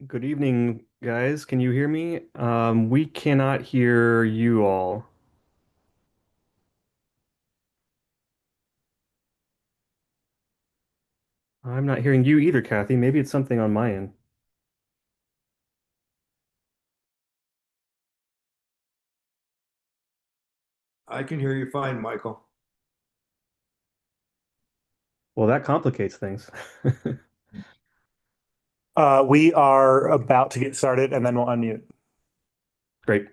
Good evening, guys. Can you hear me? We cannot hear you all. I'm not hearing you either, Kathy. Maybe it's something on my end. I can hear you fine, Michael. Well, that complicates things. We are about to get started and then we'll unmute. Great.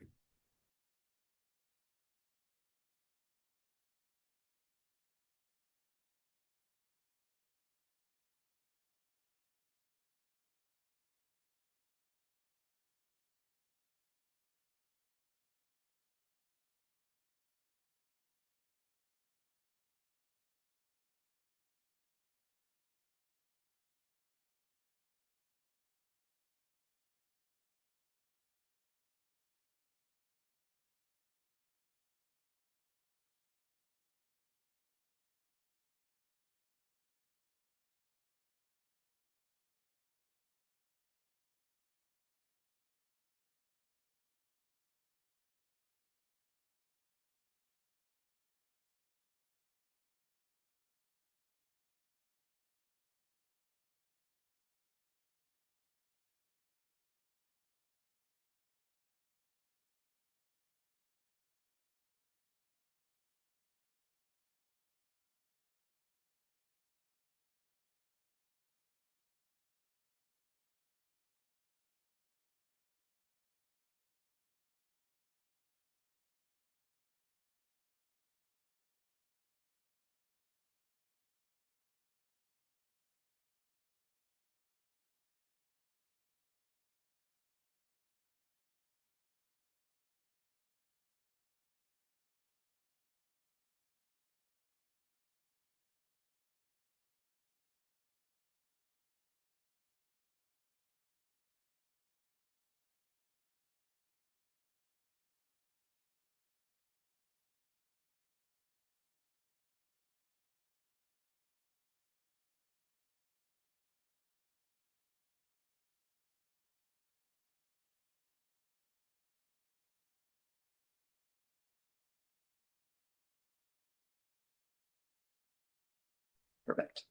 Perfect.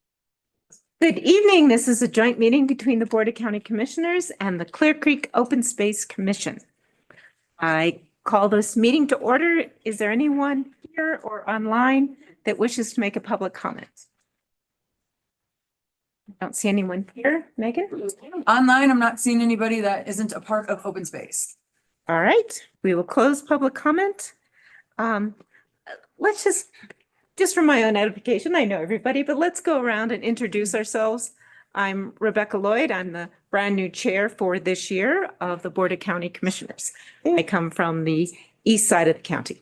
Good evening. This is a joint meeting between the Board of County Commissioners and the Clear Creek Open Space Commission. I call this meeting to order. Is there anyone here or online that wishes to make a public comment? I don't see anyone here. Megan? Online, I'm not seeing anybody that isn't a part of open space. All right, we will close public comment. Let's just for my own edification, I know everybody, but let's go around and introduce ourselves. I'm Rebecca Lloyd. I'm the brand new chair for this year of the Board of County Commissioners. I come from the east side of the county.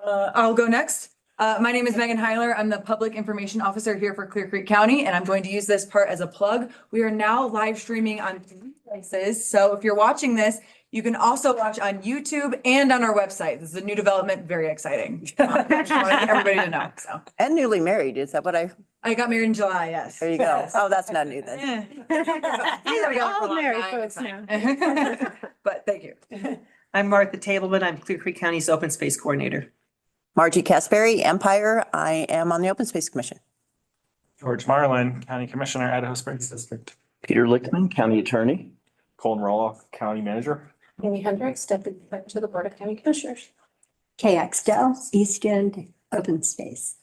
I'll go next. My name is Megan Heiler. I'm the Public Information Officer here for Clear Creek County, and I'm going to use this part as a plug. We are now live streaming on 3 places. So if you're watching this, you can also watch on YouTube and on our website. This is a new development, very exciting. I just want everybody to know. So. And newly married, is that what I got married in July, yes. there you go. Yes. Oh, that's not new then. We're all married folks now. But thank you. I'm Martha Tableman. I'm Clear Creek County's Open Space Coordinator. Margie Casberry, Empire. I am on the Open Space Commission. George Marlin, County Commissioner, Idaho Springs District. Peter Lichtman, County Attorney. Colin Roloff, County Manager. Amy Hendricks, Deputy to the Board of County Commissioners. KX Dell, East End, Open Space.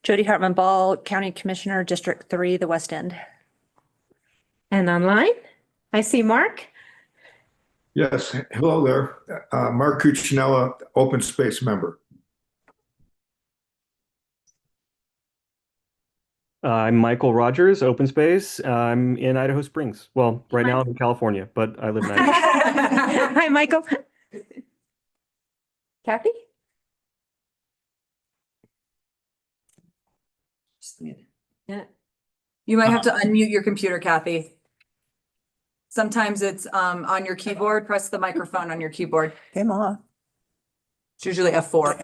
Jody Hartman Ball, County Commissioner, District 3, the West End. And online, I see Mark. Yes, hello there. Mark Cuccinella, Open Space Member. I'm Michael Rogers, Open Space. I'm in Idaho Springs. Well, right now I'm in California, but I live in Idaho. Hi, Michael. Kathy? Yeah. You might have to unmute your computer, Kathy. Sometimes it's on your keyboard. Press the microphone on your keyboard. Came on. It's usually F4.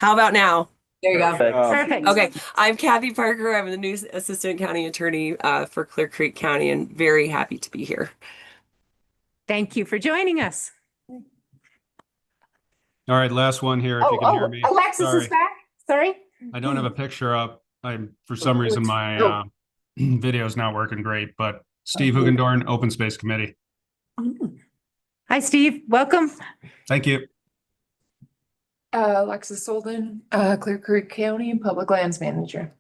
How about now? There you go. Perfect. Okay, I'm Kathy Parker. I'm the new Assistant County Attorney for Clear Creek County and very happy to be here. Thank you for joining us. All right, last one here, if you can hear me. Alexis Sorry. is back. Sorry. I don't have a picture up. For some reason, my video is not working great, but Steve Hugendorn, Open Space Committee. Hi, Steve. Welcome. Thank you. Alexis Solden, Clear Creek County Public Lands Manager.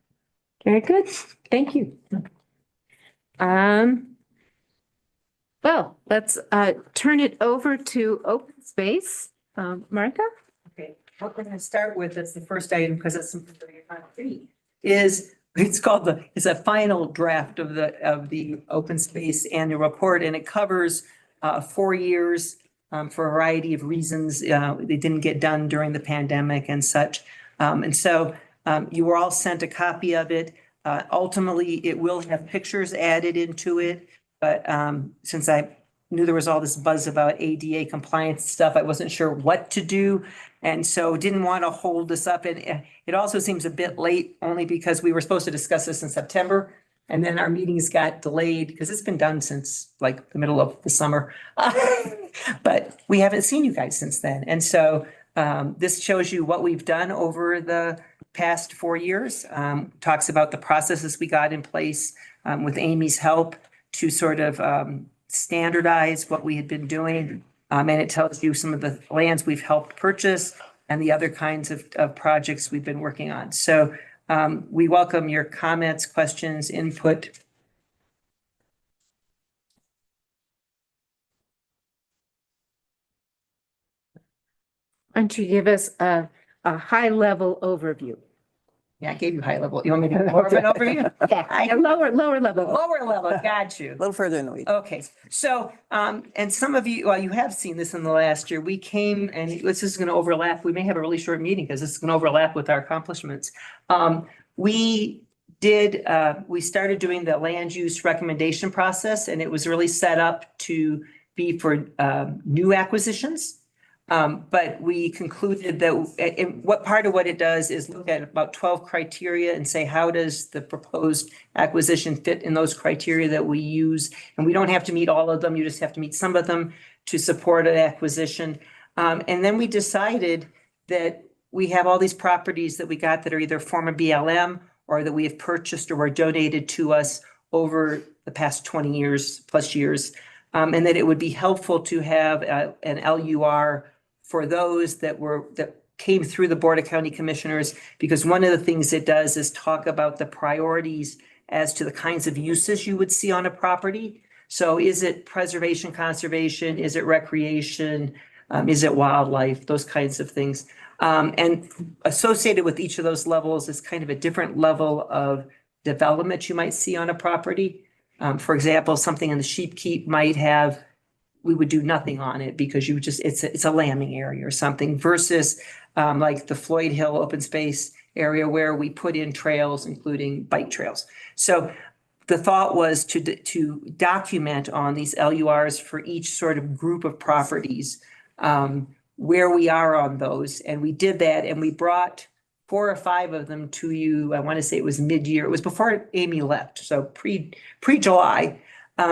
Very good. Thank you. Well, let's turn it over to open space. Martha? Okay, what we're going to start with, that's the first item because it's something very concrete, is it's a final draft of the open space annual report, and it covers 4 years for a variety of reasons. They didn't get done during the pandemic and such. And so you were all sent a copy of it. Ultimately, it will have pictures added into it. But since I knew there was all this buzz about ADA compliance stuff, I wasn't sure what to do. And so didn't want to hold this up. And it also seems a bit late only because we were supposed to discuss this in September. And then our meetings got delayed because it's been done since like the middle of the summer. But we haven't seen you guys since then. And so this shows you what we've done over the past 4 years. Talks about the processes we got in place with Amy's help to sort of standardize what we had been doing. And it tells you some of the lands we've helped purchase and the other kinds of projects we've been working on. So we welcome your comments, questions, input. Why don't you give us a high-level overview? Yeah, I gave you high level. You want me to do more of an overview? Yeah, lower level. Lower level, got you. A little further in the weeds. Okay, so, and some of you, well, you have seen this in the last year. We came, and this is gonna overlap. We may have a really short meeting because this is gonna overlap with our accomplishments. We started doing the land use recommendation process, and it was really set up to be for new acquisitions. But we concluded that what part of what it does is look at about 12 criteria and say, how does the proposed acquisition fit in those criteria that we use? And we don't have to meet all of them. You just have to meet some of them to support an acquisition. And then we decided that we have all these properties that we got that are either former BLM or that we have purchased or were donated to us over the past 20 years plus years. And that it would be helpful to have an LUR for those that came through the Board of County Commissioners, because one of the things it does is talk about the priorities as to the kinds of uses you would see on a property. So is it preservation, conservation? Is it recreation? Is it wildlife? Those kinds of things. And associated with each of those levels is kind of a different level of development you might see on a property. For example, something in the sheep keep might have, we would do nothing on it because you would just, it's a lambing area or something versus like the Floyd Hill open space area where we put in trails, including bike trails. So the thought was to document on these LURs for each sort of group of properties where we are on those. And we did that, and we brought 4 or 5 of them to you. I want to say it was mid-year. It was before Amy left, so pre-July.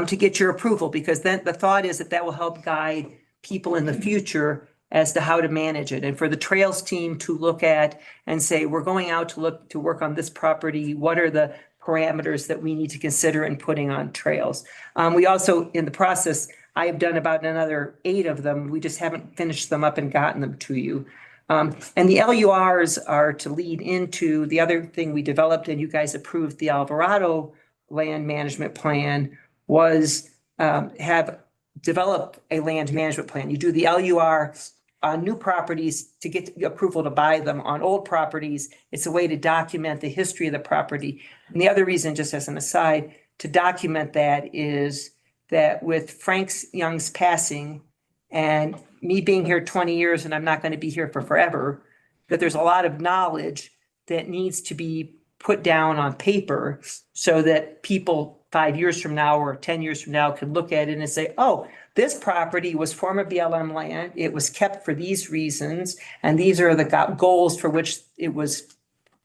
To get your approval, because then the thought is that will help guide people in the future as to how to manage it. And for the trails team to look at and say, we're going out to work on this property. What are the parameters that we need to consider in putting on trails? We also, in the process, I have done about another 8 of them. We just haven't finished them up and gotten them to you. And the LURs are to lead into the other thing we developed, and you guys approved the Alvarado land management plan, was have developed a land management plan. You do the LUR on new properties to get approval to buy them. On old properties, it's a way to document the history of the property. And the other reason, just as an aside, to document that is that with Frank Young's passing and me being here 20 years, and I'm not going to be here for forever, that there's a lot of knowledge that needs to be put down on paper so that people 5 years from now or 10 years from now can look at it and say, oh, this property was former BLM land. It was kept for these reasons. And these are the goals for which it was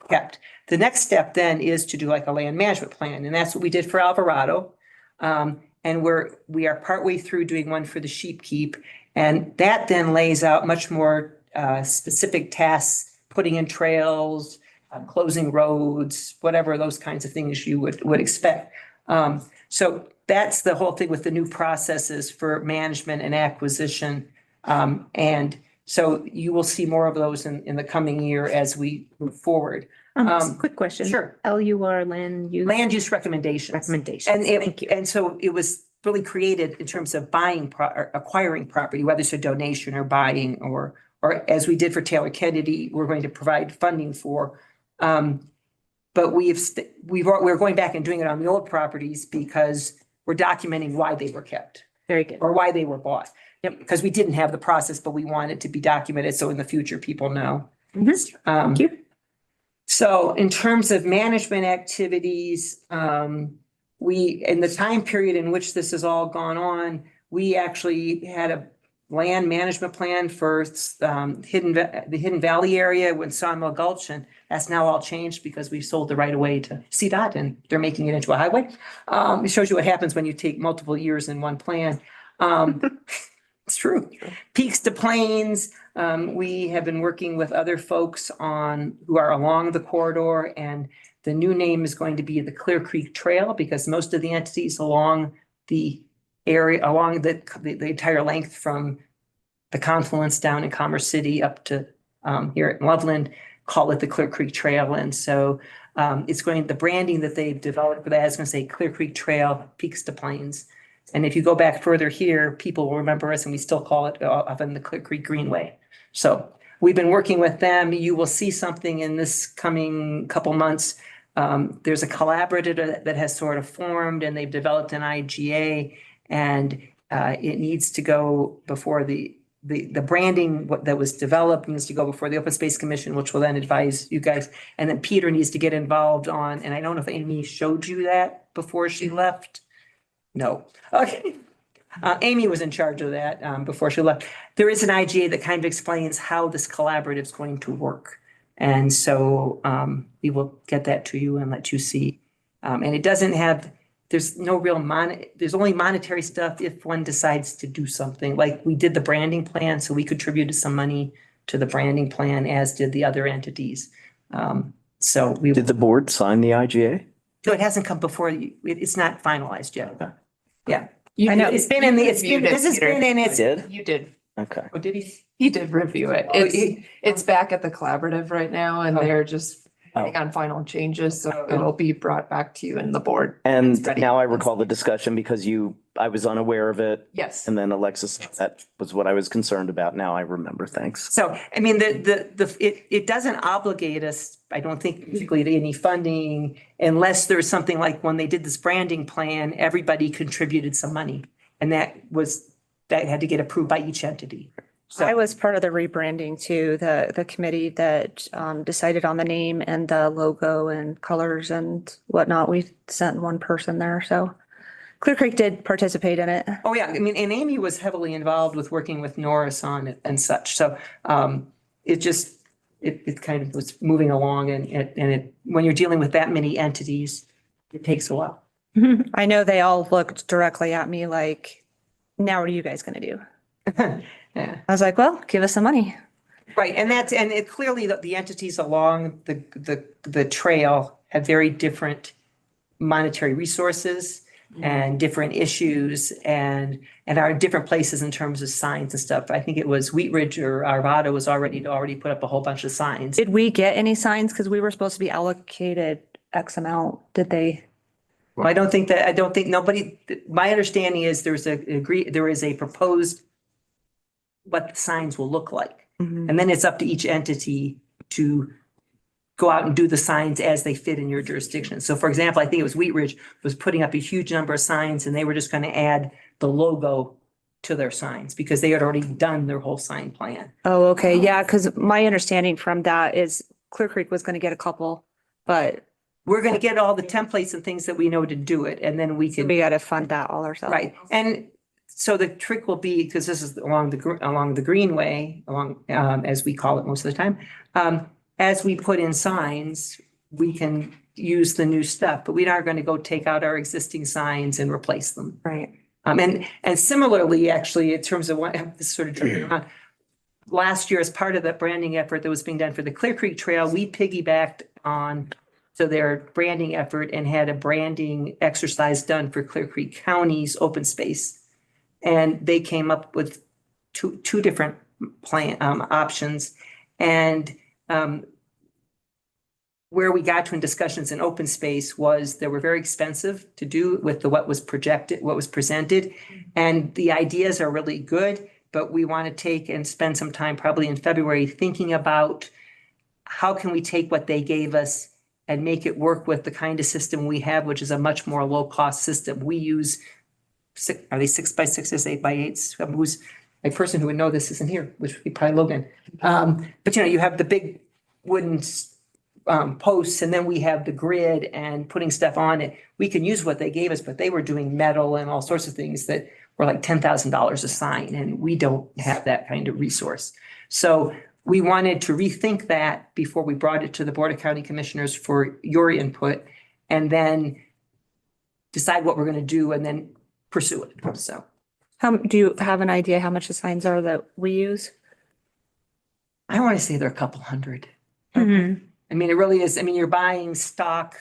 kept. The next step then is to do like a land management plan, and that's what we did for Alvarado. And we are partway through doing one for the sheep keep, and that then lays out much more specific tasks, putting in trails, closing roads, whatever those kinds of things you would expect. So that's the whole thing with the new processes for management and acquisition. And so you will see more of those in the coming year as we move forward. Quick question. Sure. LUR land use. Land use recommendations. Recommendations. Thank you. And so it was really created in terms of or acquiring property, whether it's a donation or buying, or as we did for Taylor Kennedy, we're going to provide funding for. But we're going back and doing it on the old properties because we're documenting why they were kept. Very good. Or why they were bought. Yep, because we didn't have the process, but we want it to be documented, so in the future, people know. Thank you. So in terms of management activities, in the time period in which this has all gone on, we actually had a land management plan for the Hidden Valley area with Sawmill Gulch, and that's now all changed because we sold the right of way to CDOT and they're making it into a highway. It shows you what happens when you take multiple years in one plan. It's true. Peaks to Plains. We have been working with other folks who are along the corridor, and the new name is going to be the Clear Creek Trail because most of the entities along the area, along the entire length from the confluence down in Commerce City up to here at Loveland, call it the Clear Creek Trail. And so the branding that they've developed for that is going to say Clear Creek Trail, Peaks to Plains. And if you go back further here, people will remember us and we still call it often the Clear Creek Greenway. So we've been working with them. You will see something in this coming couple months. There's a collaborative that has sort of formed, and they've developed an IGA, and it needs to go before the branding that was developed needs to go before the Open Space Commission, which will then advise you guys. And then Peter needs to get involved and I don't know if Amy showed you that before she left. No. Okay. Amy was in charge of that before she left. There is an IGA that kind of explains how this collaborative is going to work. And so we will get that to you and let you see. And it doesn't have, there's no real there's only monetary stuff if one decides to do something. Like we did the branding plan, so we contributed some money to the branding plan, as did the other entities. Did the board sign the IGA? No, it hasn't come before you. It's not finalized yet. Okay. Yeah. I know. It's been in the, this has been in it. Did? You did. Okay. Oh, did he? He did review it. It's back at the collaborative right now and they're just working on final changes. So it'll be brought back to you in the board. And It's ready. now I recall the discussion because I was unaware of it. Yes. And then Alexis, that was what I was concerned about. Now I remember. Thanks. So, I mean, it doesn't obligate us, I don't think, particularly to any funding, unless there's something like when they did this branding plan, everybody contributed some money. And that had to get approved by each entity. So I was part of the rebranding too, the committee that decided on the name and the logo and colors and whatnot. We sent one person there, so Clear Creek did participate in it. Oh, yeah. I mean, and Amy was heavily involved with working with Norris on it and such. So it kind of was moving along, and when you're dealing with that many entities, it takes a while. I know they all looked directly at me like, now what are you guys gonna do? Yeah. I was like, well, give us some money. Right, and it clearly the entities along the trail have very different monetary resources and different issues and are in different places in terms of signs and stuff. I think it was Wheat Ridge or Arvada was already put up a whole bunch of signs. Did we get any signs? Because we were supposed to be allocated X amount. Did they? Well, I don't think nobody, my understanding is there is a proposed what the signs will look like. And then it's up to each entity to go out and do the signs as they fit in your jurisdiction. So for example, I think it was Wheat Ridge was putting up a huge number of signs and they were just going to add the logo to their signs because they had already done their whole sign plan. Oh, okay. Yeah, because my understanding from that is Clear Creek was going to get a couple, but we're going to get all the templates and things that we know to do it. And then we got to fund that all ourselves. Right. And so the trick will be, because this is along the Greenway, as we call it most of the time, as we put in signs, we can use the new stuff, but we aren't going to go take out our existing signs and replace them. Right. And similarly, actually, in terms of what this sort of jumping around, last year, as part of that branding effort that was being done for the Clear Creek Trail, we piggybacked on to their branding effort and had a branding exercise done for Clear Creek County's open space. And they came up with two different plan options. And where we got to in discussions in open space was they were very expensive to do with what was projected, what was presented. And the ideas are really good, but we want to take and spend some time probably in February thinking about how can we take what they gave us and make it work with the kind of system we have, which is a much more low cost system. We use, are they 6x6s, 8x8s? Who's a person who would know this isn't here, which would be probably Logan. But you have the big wooden posts, and then we have the grid and putting stuff on it. We can use what they gave us, but they were doing metal and all sorts of things that were like $10,000 a sign, and we don't have that kind of resource. So we wanted to rethink that before we brought it to the Board of County Commissioners for your input, and then decide what we're going to do and then pursue it. So Do you have an idea how much the signs are that we use? I want to say they're a couple hundred. Mm-hmm. I mean, it really is. I mean, you're buying stock,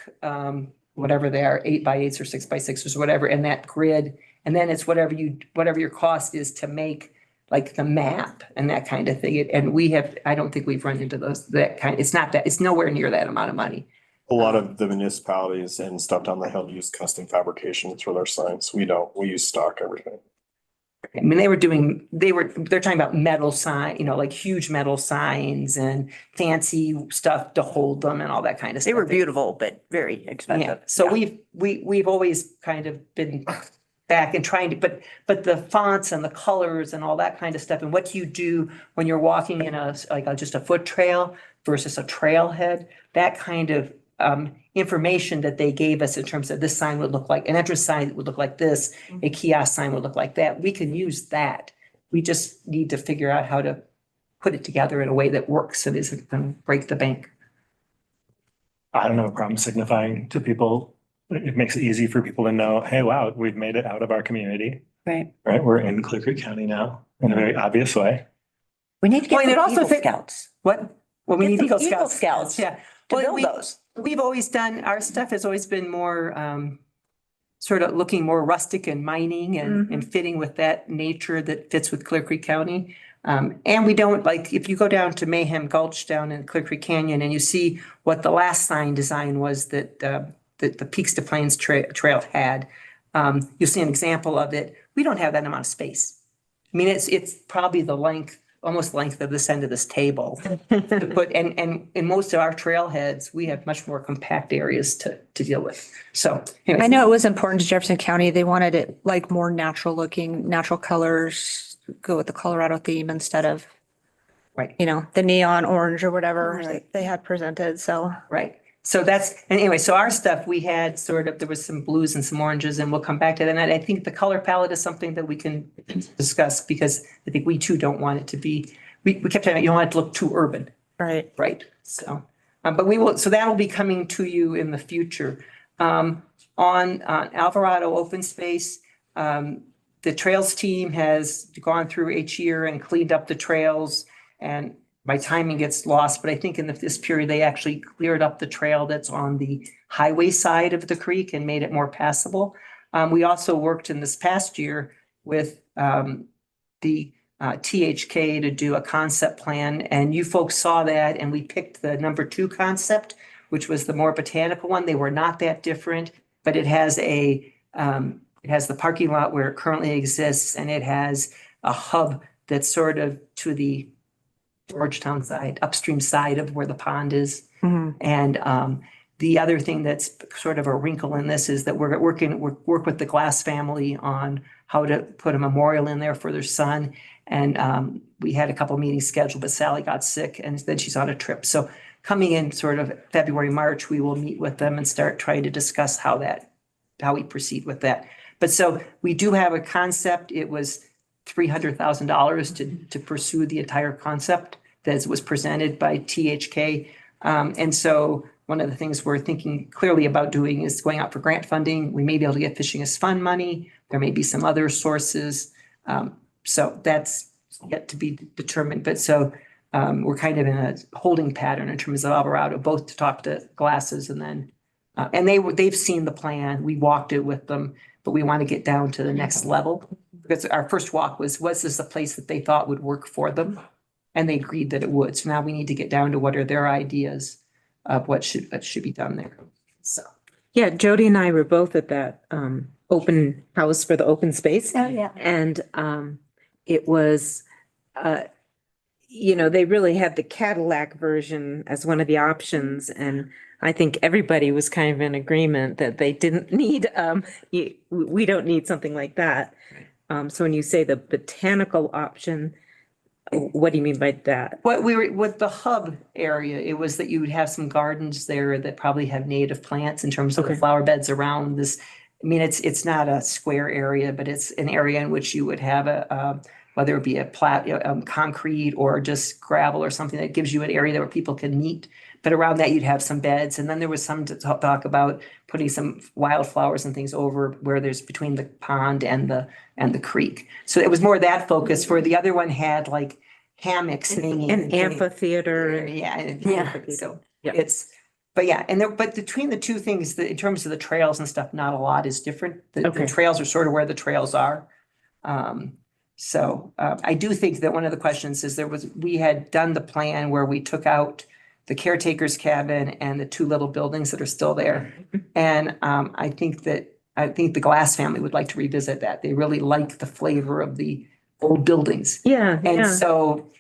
whatever they are, 8x8s or 6x6s or whatever, and that grid. And then it's whatever your cost is to make like the map and that kind of thing. And I don't think we've run into it's nowhere near that amount of money. A lot of the municipalities and stuff down the hill use custom fabrications for their signs. We don't. We use stock everything. I mean, they're talking about metal sign, like huge metal signs and fancy stuff to hold them and all that kind of stuff. They were beautiful, but very expensive. Yeah. So we've always kind of been back and trying to, but the fonts and the colors and all that kind of stuff. And what do you do when you're walking in just a foot trail versus a trailhead? That kind of information that they gave us in terms of this sign would look like, an entrance sign would look like this, a kiosk sign would look like that. We can use that. We just need to figure out how to put it together in a way that works and isn't going to break the bank. I don't have a problem signifying to people. It makes it easy for people to know, hey, wow, we've made it out of our community. Right. Right. We're in Clear Creek County now in a very obvious way. We need to get Well, some Eagle Scouts. What? Well, we Get need some Eagle Scouts. Yeah. To Well, build those. We've always done, our stuff has always been more sort of looking more rustic and mining and fitting with that nature that fits with Clear Creek County. And we don't, like, if you go down to Mayhem Gulch down in Clear Creek Canyon and you see what the last sign design was that the Peaks to Plains Trail had, you'll see an example of it. We don't have that amount of space. I mean, it's probably almost length of this end of this table to put, and in most of our trailheads, we have much more compact areas to deal with. So anyways. I know it was important to Jefferson County. They wanted it like more natural looking, natural colors, go with the Colorado theme instead of, right, the neon orange or whatever Right. they had presented. So, right. So anyway, so our stuff, we had there was some blues and some oranges, and we'll come back to that. And I think the color palette is something that we can discuss because I think we too don't want it to be, we kept saying, you don't want it to look too urban. right. Right. So, but we will, so that'll be coming to you in the future. On Alvarado Open Space, the trails team has gone through each year and cleaned up the trails, and my timing gets lost, but I think in this period, they actually cleared up the trail that's on the highway side of the creek and made it more passable. We also worked in this past year with the THK to do a concept plan, and you folks saw that, and we picked the number 2 concept, which was the more botanical one. They were not that different, but it has the parking lot where it currently exists, and it has a hub that's sort of to the Georgetown side, upstream side of where the pond is. And the other thing that's sort of a wrinkle in this is that we're work with the Glass family on how to put a memorial in there for their son. And we had a couple meetings scheduled, but Sally got sick and then she's on a trip. So coming in sort of February, March, we will meet with them and start trying to discuss how we proceed with that. But so we do have a concept. It was $300,000 to pursue the entire concept that was presented by THK. And so one of the things we're thinking clearly about doing is going out for grant funding. We may be able to get fishing as fun money. There may be some other sources. So that's yet to be determined. But so we're kind of in a holding pattern in terms of Alvarado, both to talk to Glasses and then, and they've seen the plan. We walked it with them, but we want to get down to the next level. Because our first walk was this a place that they thought would work for them? And they agreed that it would. So now we need to get down to what are their ideas of what should be done there. So. Yeah, Jody and I were both at that open house for the open space. Oh, yeah. And it was, they really had the Cadillac version as one of the options. And I think everybody was kind of in agreement that they didn't need, we don't need something like that. So when you say the botanical option, what do you mean by that? What we were with the hub area, it was that you would have some gardens there that probably have native plants in terms of the flower beds around this. I mean, it's not a square area, but it's an area in which you would have whether it be a concrete or just gravel or something that gives you an area where people can meet. But around that, you'd have some beds. And then there was some to talk about putting some wildflowers and things over where there's between the pond and the creek. So it was more that focus. For the other one had like hammocks hanging. An amphitheater. Yeah. So but between the two things, in terms of the trails and stuff, not a lot is different. The trails are sort of where the trails are. So I do think that one of the questions is we had done the plan where we took out the caretaker's cabin and the two little buildings that are still there. And I think the Glass family would like to revisit that. They really like the flavor of the old buildings. And so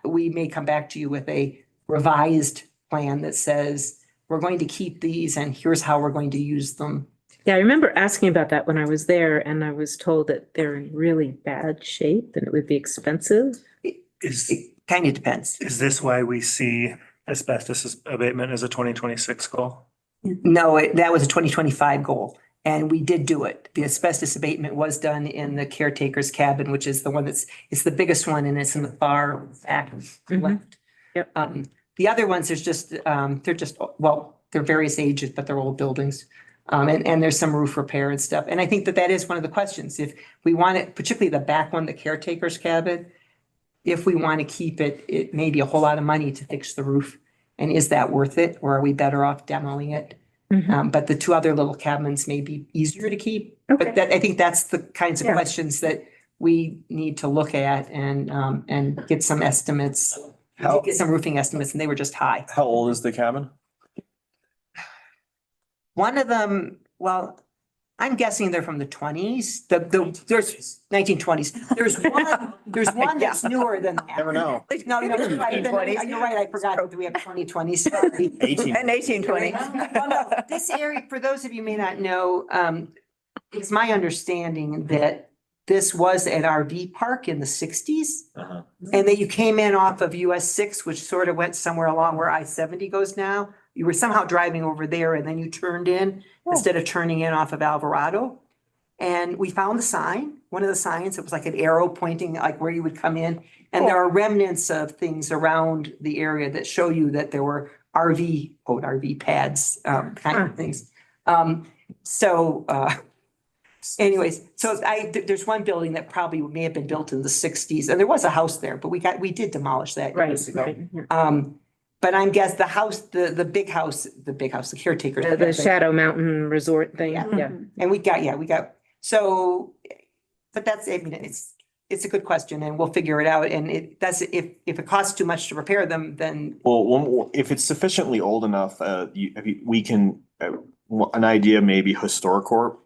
we may come back to you with a revised plan that says, we're going to keep these and here's how we're going to use them. Yeah, I remember asking about that when I was there and I was told that they're in really bad shape and it would be expensive. It kind of depends. Is this why we see asbestos abatement as a 2026 goal? No, that was a 2025 goal. And we did do it. The asbestos abatement was done in the caretaker's cabin, which is the one it's the biggest one and it's in the far back left. Yep. The other ones, they're various ages, but they're old buildings. And there's some roof repair and stuff. And I think that is one of the questions. If we want it, particularly the back one, the caretaker's cabin, if we want to keep it, it may be a whole lot of money to fix the roof. And is that worth it? Or are we better off demoing it? But the two other little cabins may be easier to keep. But I think that's the kinds of questions that we need to look at and get some estimates. Get some roofing estimates, and they were just high. How old is the cabin? One of them, well, I'm guessing they're from the 20s. There's 1920s. There's one that's newer than that. Never know. No, you're right. You're right. I forgot that we have 2020s. Sorry. 1820. Well, no, this area, for those of you who may not know, it's my understanding that this was an RV park in the 60s. And that you came in off of US 6, which sort of went somewhere along where I-70 goes now. You were somehow driving over there and then you turned in instead of turning in off of Alvarado. And we found the sign, one of the signs, it was like an arrow pointing like where you would come in. And there are remnants of things around the area that show you that there were RV pads, kind of things. Anyways, so there's one building that probably may have been built in the 60s and there was a house there, but we did demolish that years ago. But I'm guessing the house, the big house, the caretaker. The Shadow Mountain Resort thing. Yeah. And we got, so, but that's, I mean, it's a good question and we'll figure it out. And it does, if it costs too much to repair them, then. Well, if it's sufficiently old enough, we can, an idea maybe HistoriCorp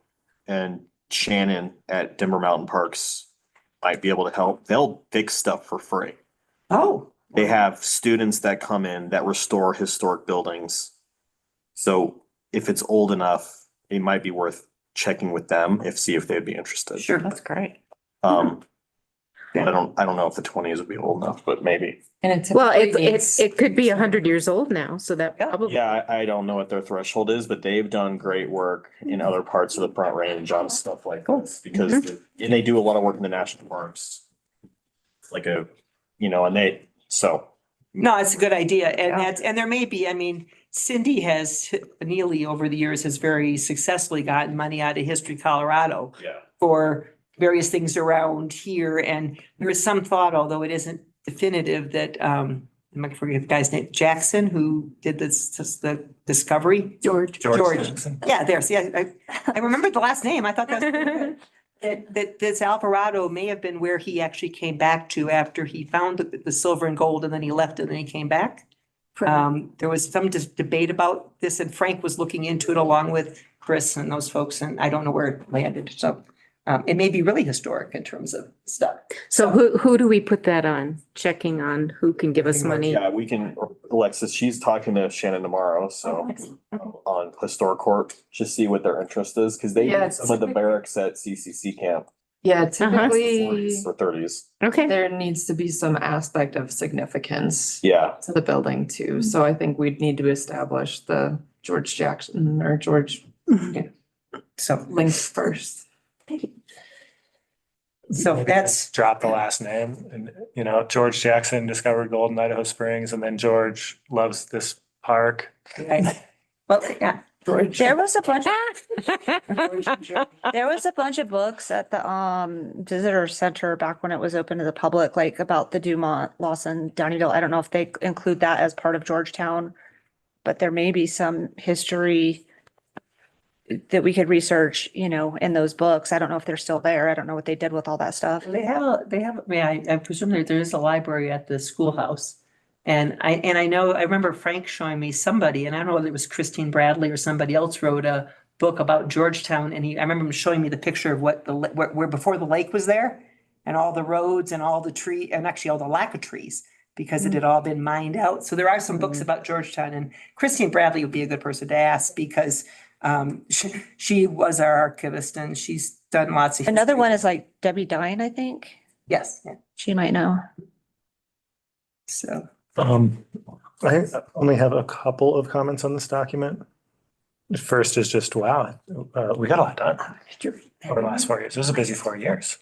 and Shannon at Denver Mountain Parks might be able to help. They'll fix stuff for free. Oh. They have students that come in that restore historic buildings. So if it's old enough, it might be worth checking with them see if they'd be interested. Sure. That's great. I don't know if the 20s would be old enough, but maybe. And it could be 100 years old now, so that probably. Yeah, I don't know what their threshold is, but they've done great work in other parts of the Front Range on stuff like this because and they do a lot of work in the national parks. So No, it's a good idea. And there may be, I mean, Cindy Neely over the years has very successfully gotten money out of History Colorado. Yeah. For various things around here. And there is some thought, although it isn't definitive, that, I might forget the guy's name, Jackson, who did the discovery. George. Yeah, there's, yeah, I remembered the last name. I thought that's good. That this Alvarado may have been where he actually came back to after he found the silver and gold, and then he left and then he came back. There was some debate about this, and Frank was looking into it along with Chris and those folks, and I don't know where it landed, so. It may be really historic in terms of stuff. So who do we put that on? Checking on who can give us money? Yeah, we can, Alexis, she's talking to Shannon tomorrow, so on HistoriCorp, just see what their interest is, because they Yeah, did some of the barracks at CCC camp. Yeah, Uh-huh. typically 40s or 30s. Okay. there needs to be some aspect of significance Yeah, to the building too. So I think we'd need to establish the George Jackson or George So, link first. so that's, Drop the last name and, you know, George Jackson discovered gold in Idaho Springs and then George loves this park. right. Well, yeah. George. There was a bunch, there was a bunch of books at the visitor center back when it was open to the public, like about the Dumont loss in Downeyville. I don't know if they include that as part of Georgetown, but there may be some history that we could research, you know, in those books. I don't know if they're still there. I don't know what they did with all that stuff. They have, I mean, I presume there is a library at the schoolhouse. And I know, I remember Frank showing me somebody, and I don't know whether it was Christine Bradley or somebody else wrote a book about Georgetown. And I remember him showing me the picture of what where before the lake was there and all the roads and all the tree, and actually all the lack of trees because it had all been mined out. So there are some books about Georgetown, and Christine Bradley would be a good person to ask because she was our archivist and she's done lots of. Another one is like Debbie Dine, I think. Yes, yeah. She might know. So. I only have a couple of comments on this document. The first is just, wow, we got a lot done over the last 4 years. It was a busy 4 years.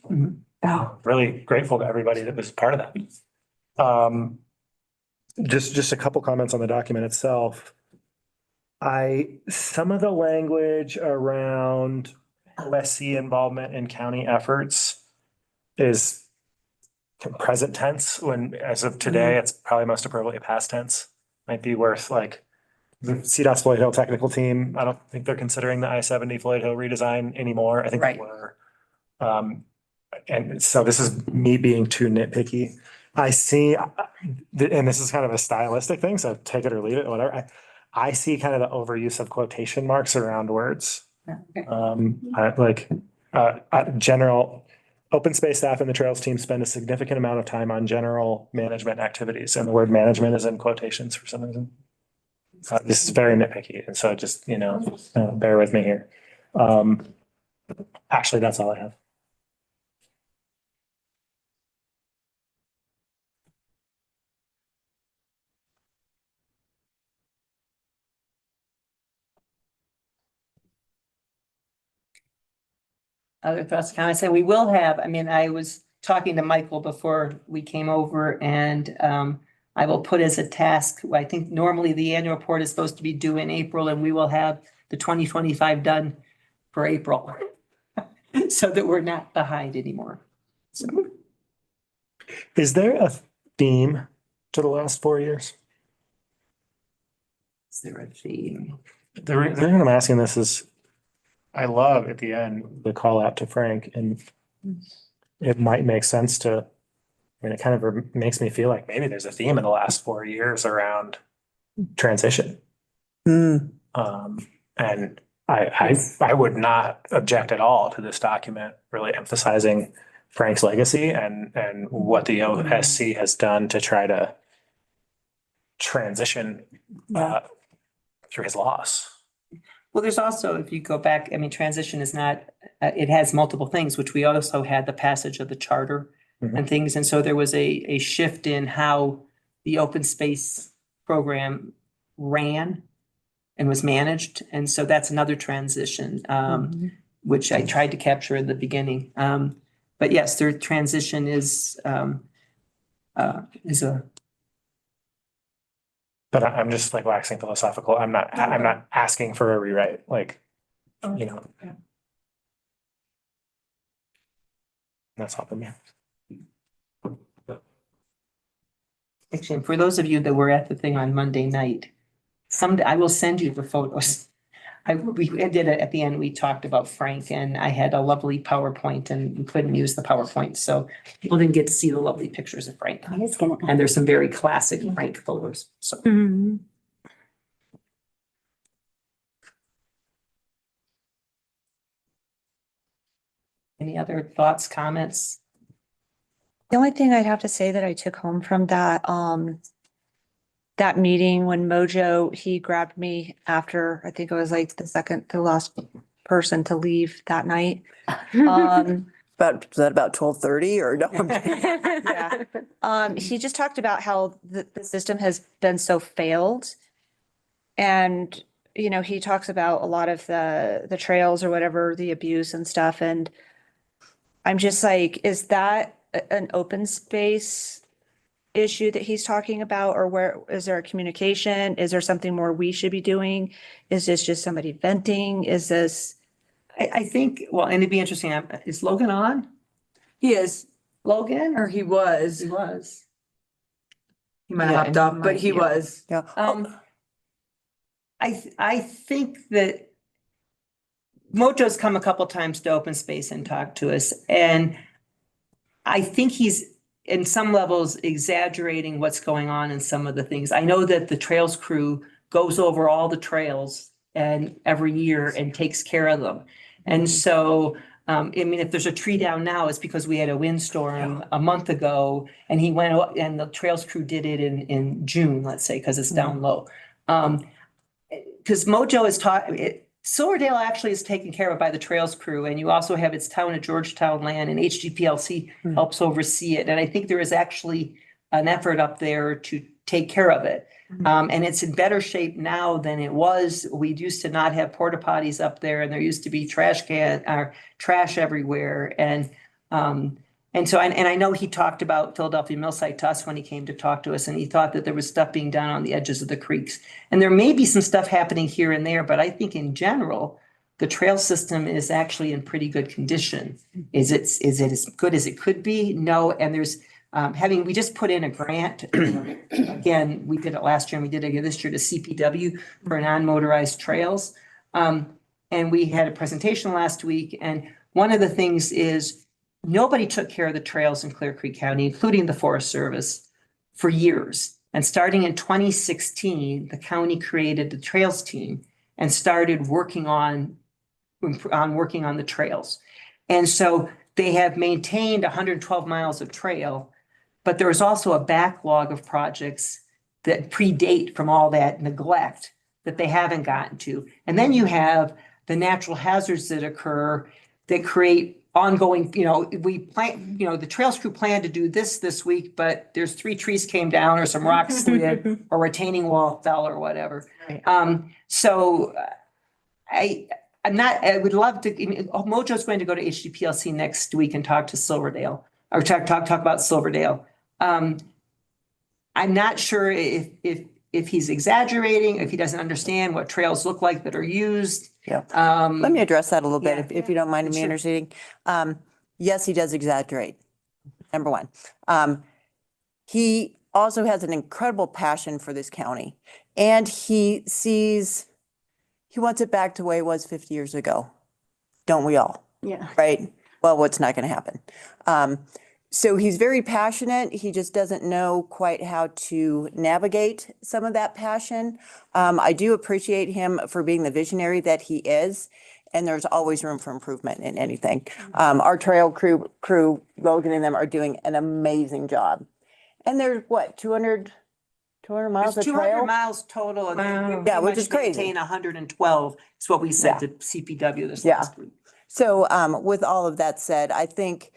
Really grateful to everybody that was part of that. Just a couple comments on the document itself. Some of the language around OSC involvement in county efforts is present tense when, as of today, it's probably most appropriately past tense. Might be worth like the CDOT's Floyd Hill technical team. I don't think they're considering the I-70 Floyd Hill redesign anymore. I think they were. And so this is me being too nitpicky. I see, and this is kind of a stylistic thing, so take it or leave it, whatever. I see kind of the overuse of quotation marks around words. General open space staff and the trails team spend a significant amount of time on general management activities, and the word management is in quotations for some reason. This is very nitpicky, and so just, you know, bear with me here. Actually, that's all I have. Other thoughts, comments, and we will have, I mean, I was talking to Michael before we came over, and I will put as a task, I think normally the annual report is supposed to be due in April, and we will have the 2025 done for April. So that we're not behind anymore. So. Is there a theme to the last 4 years? Is there a theme? The reason I'm asking this is I love at the end the call out to Frank, and it might make sense to, I mean, it kind of makes me feel like maybe there's a theme in the last 4 years around transition. And I would not object at all to this document really emphasizing Frank's legacy and what the OSC has done to try to transition through his loss. Well, there's also, if you go back, I mean, transition is not, it has multiple things, which we also had the passage of the charter and things. And so there was a shift in how the open space program ran and was managed. And so that's another transition, which I tried to capture in the beginning. But yes, their transition is a But I'm just like waxing philosophical. I'm not asking for a rewrite, like, you know. That's all for me. Actually, and for those of you that were at the thing on Monday night, someday I will send you the photos. We did it at the end, we talked about Frank and I had a lovely PowerPoint and we couldn't use the PowerPoint, so people didn't get to see the lovely pictures of Frank. And there's some very classic Frank photos, so. Mhm. Any other thoughts, comments? The only thing I'd have to say that I took home from that meeting when Mojo, he grabbed me after, I think it was like the second to last person to leave that night. Was that about 12:30 or no? I'm kidding. Yeah. He just talked about how the system has been so failed. And, you know, he talks about a lot of the trails or whatever, the abuse and stuff. And I'm just like, is that an open space issue that he's talking about? Or where, is there a communication? Is there something more we should be doing? Is this just somebody venting? Is this? I think, well, and it'd be interesting, is Logan on? He is, Logan? or he was. He was. He might have Yeah, hopped and he off, but might he be. was. Yeah. I think that Mojo's come a couple times to open space and talked to us, and I think he's in some levels exaggerating what's going on in some of the things. I know that the trails crew goes over all the trails and every year and takes care of them. And so, I mean, if there's a tree down now, it's because we had a windstorm a month ago and he went and the trails crew did it in June, let's say, because it's down low. Because Mojo is Silverdale actually is taken care of by the trails crew, and you also have its town of Georgetown land, and HGPLC helps oversee it. And I think there is actually an effort up there to take care of it. And it's in better shape now than it was. We used to not have porta potties up there, and there used to be trash everywhere. And so, I know he talked about Philadelphia Mill Site to us when he came to talk to us, and he thought that there was stuff being done on the edges of the creeks. And there may be some stuff happening here and there, but I think in general, the trail system is actually in pretty good condition. Is it as good as it could be? No, and there's, we just put in a grant. Again, we did it last year and we did it again this year to CPW for non-motorized trails. And we had a presentation last week, and one of the things is, nobody took care of the trails in Clear Creek County, including the Forest Service, for years. And starting in 2016, the county created the trails team and started working on the trails. And so they have maintained 112 miles of trail, but there is also a backlog of projects that predate from all that neglect that they haven't gotten to. And then you have the natural hazards that occur that create ongoing, the trails crew planned to do this week, but there's 3 trees came down or some rocks slid or retaining wall fell or whatever. So I would love to, Mojo's going to go to HGPLC next week and talk to Silverdale or talk about Silverdale. I'm not sure if he's exaggerating, if he doesn't understand what trails look like that are used. Yeah. Let me address that a little bit, if you don't mind me Sure. interceding. Yes, he does exaggerate. Number one. He also has an incredible passion for this county, and he wants it back to the way it was 50 years ago. Don't we all? Yeah. Right? Well, what's not going to happen? So he's very passionate. He just doesn't know quite how to navigate some of that passion. I do appreciate him for being the visionary that he is, and there's always room for improvement in anything. Our trail crew, Logan and them are doing an amazing job. And there's what, 200 miles of There's 200 trail? miles total. And Wow. Yeah, which is crazy. Maintain 112 is what we said to CPW this Yeah. last week. So with all of that said, I think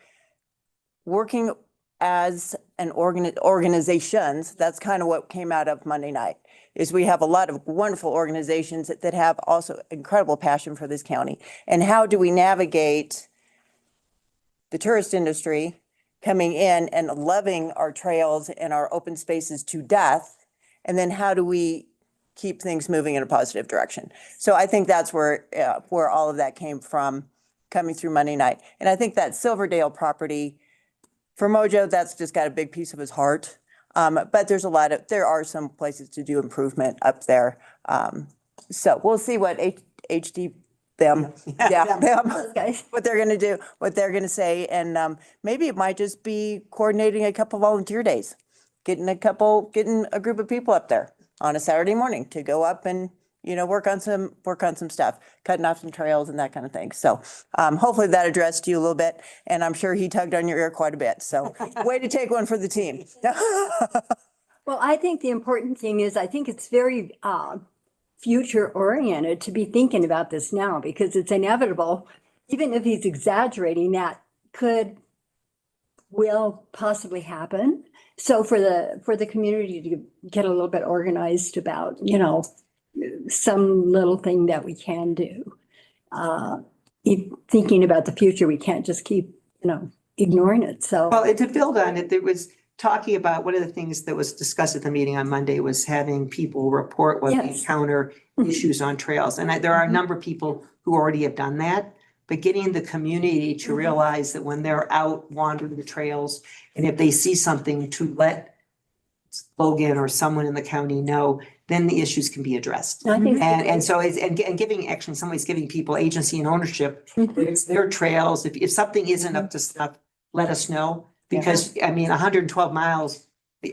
working as an organizations, that's kind of what came out of Monday night, is we have a lot of wonderful organizations that have also incredible passion for this county. And how do we navigate the tourist industry coming in and loving our trails and our open spaces to death And then how do we keep things moving in a positive direction? So I think that's where all of that came from, coming through Monday night. And I think that Silverdale property, for Mojo, that's just got a big piece of his heart. But there are some places to do improvement up there. So we'll see what them, what they're gonna do, what they're gonna say. And maybe it might just be coordinating a couple volunteer days, getting a group of people up there on a Saturday morning to go up and, work on some stuff, cutting off some trails and that kind of thing. So hopefully that addressed you a little bit, and I'm sure he tugged on your ear quite a bit. So way to take one for the team. Well, I think the important thing is, I think it's very future oriented to be thinking about this now, because it's inevitable. Even if he's exaggerating, that will possibly happen. So for the community to get a little bit organized about, some little thing that we can do. Thinking about the future, we can't just keep, ignoring it. So. Well, and to build on it, there was talking about, one of the things that was discussed at the meeting on Monday was having people report when they encounter issues on trails. And there are a number of people who already have done that, but getting the community to realize that when they're out wandering the trails, and if they see something, to let Logan or someone in the county know, then the issues can be addressed. And so giving, actually, in some ways, giving people agency and ownership. It's their trails. If something isn't up to snuff, let us know. Because, 112 miles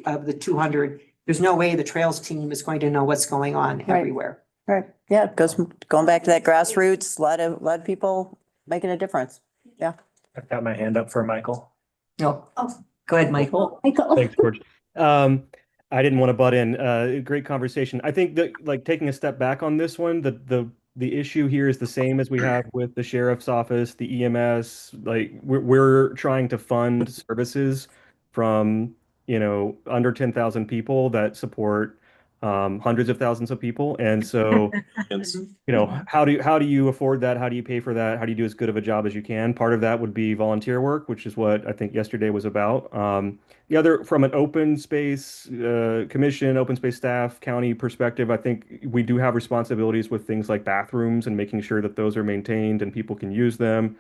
of the 200, there's no way the trails team is going to know what's going on everywhere. Right. Yeah, going back to that grassroots, a lot of people making a difference. Yeah. I've got my hand up for Michael. No. Go ahead, Michael. Thanks, George. I didn't want to butt in. Great conversation. I think that, like, taking a step back on this one, the issue here is the same as we have with the sheriff's office, the EMS. Like, we're trying to fund services from, under 10,000 people that support hundreds of thousands of people. And so, how do you afford that? How do you pay for that? How do you do as good of a job as you can? Part of that would be volunteer work, which is what I think yesterday was about. The other, from an open space commission, open space staff, county perspective, I think we do have responsibilities with things like bathrooms and making sure that those are maintained and people can use them.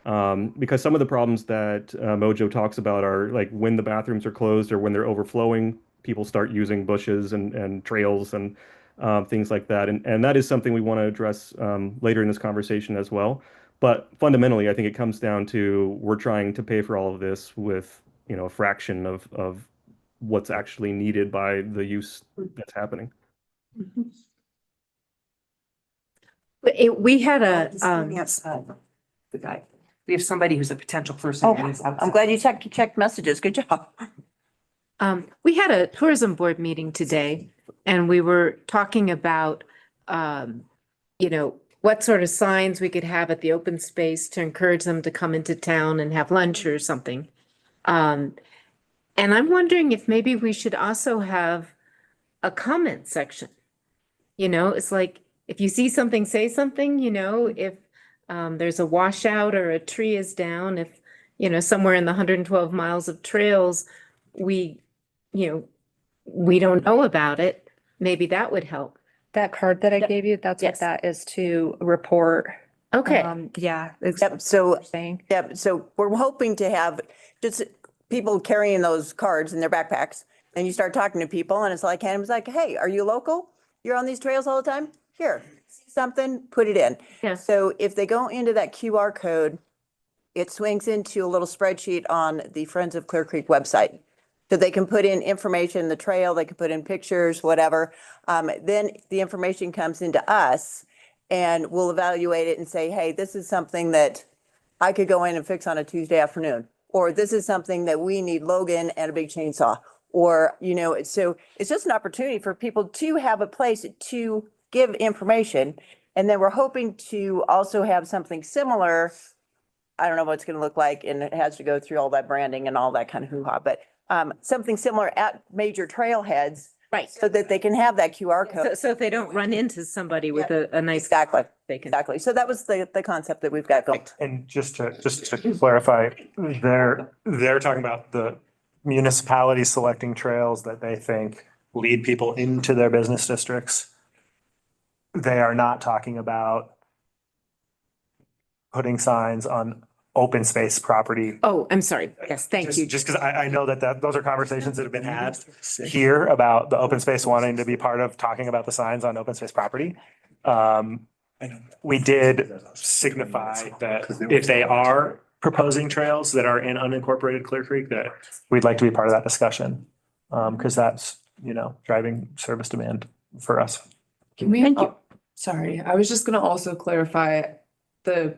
Because some of the problems that Mojo talks about are like when the bathrooms are closed or when they're overflowing, people start using bushes and trails and things like that. And that is something we want to address later in this conversation as well. But fundamentally, I think it comes down to we're trying to pay for all of this with, a fraction of what's actually needed by the use that's happening. We had a, The guy. We have somebody who's a potential person. I'm glad you checked messages. Good job. we had a tourism board meeting today, and we were talking about, what sort of signs we could have at the open space to encourage them to come into town and have lunch or something. And I'm wondering if maybe we should also have a comment section. It's like, if you see something, say something, if there's a washout or a tree is down, if, somewhere in the 112 miles of trails, we don't know about it, maybe that would help. That card that I gave you, that's what that is, to report. Okay. Yeah. Yep. So we're hoping to have just people carrying those cards in their backpacks, and you start talking to people, and it's like, hey, are you local? You're on these trails all the time? Here, see something, put it in. Yeah. So if they go into that QR code, it swings into a little spreadsheet on the Friends of Clear Creek website. So they can put in information, the trail, they can put in pictures, whatever. Then the information comes into us, and we'll evaluate it and say, hey, this is something that I could go in and fix on a Tuesday afternoon. Or this is something that we need Logan and a big chainsaw. Or, so it's just an opportunity for people to have a place to give information. And then we're hoping to also have something similar. I don't know what it's going to look like, and it has to go through all that branding and all that kind of hoo-ha, but something similar at major trailheads. Right. So that they can have that QR code. So if they don't run into somebody with a nice. Exactly. They can. Exactly. So that was the concept that we've got going. And just to clarify, they're talking about the municipality selecting trails that they think lead people into their business districts. They are not talking about putting signs on open space property. Oh, I'm sorry. Yes, thank you. Just because I know that those are conversations that have been had here about the open space wanting to be part of talking about the signs on open space property. We did signify that if they are proposing trails that are in unincorporated Clear Creek, that we'd like to be part of that discussion. Because that's, driving service demand for us. Can we, Thank you. sorry, I was just gonna also clarify the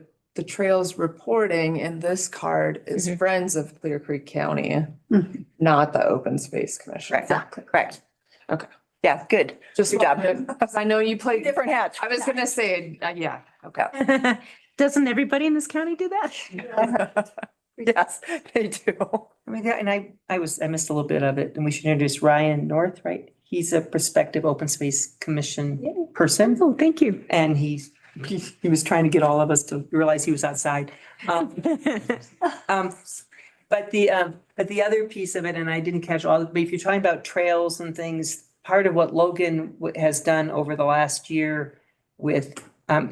trails reporting in this card is Mhm. Friends of Clear Creek County, Mhm. not the Open Space Commission. Correct, correct. Okay. Yeah, good. Just Good job. because I know you played. Different hats. I was gonna say, yeah, okay. Doesn't everybody in this county do that? Yes, they do. I mean, and I missed a little bit of it, and we should introduce Ryan North, right? He's a prospective open space commission person, Oh, thank you. and he was trying to get all of us to realize he was outside. But the other piece of it, and I didn't catch all, but if you're talking about trails and things, part of what Logan has done over the last year with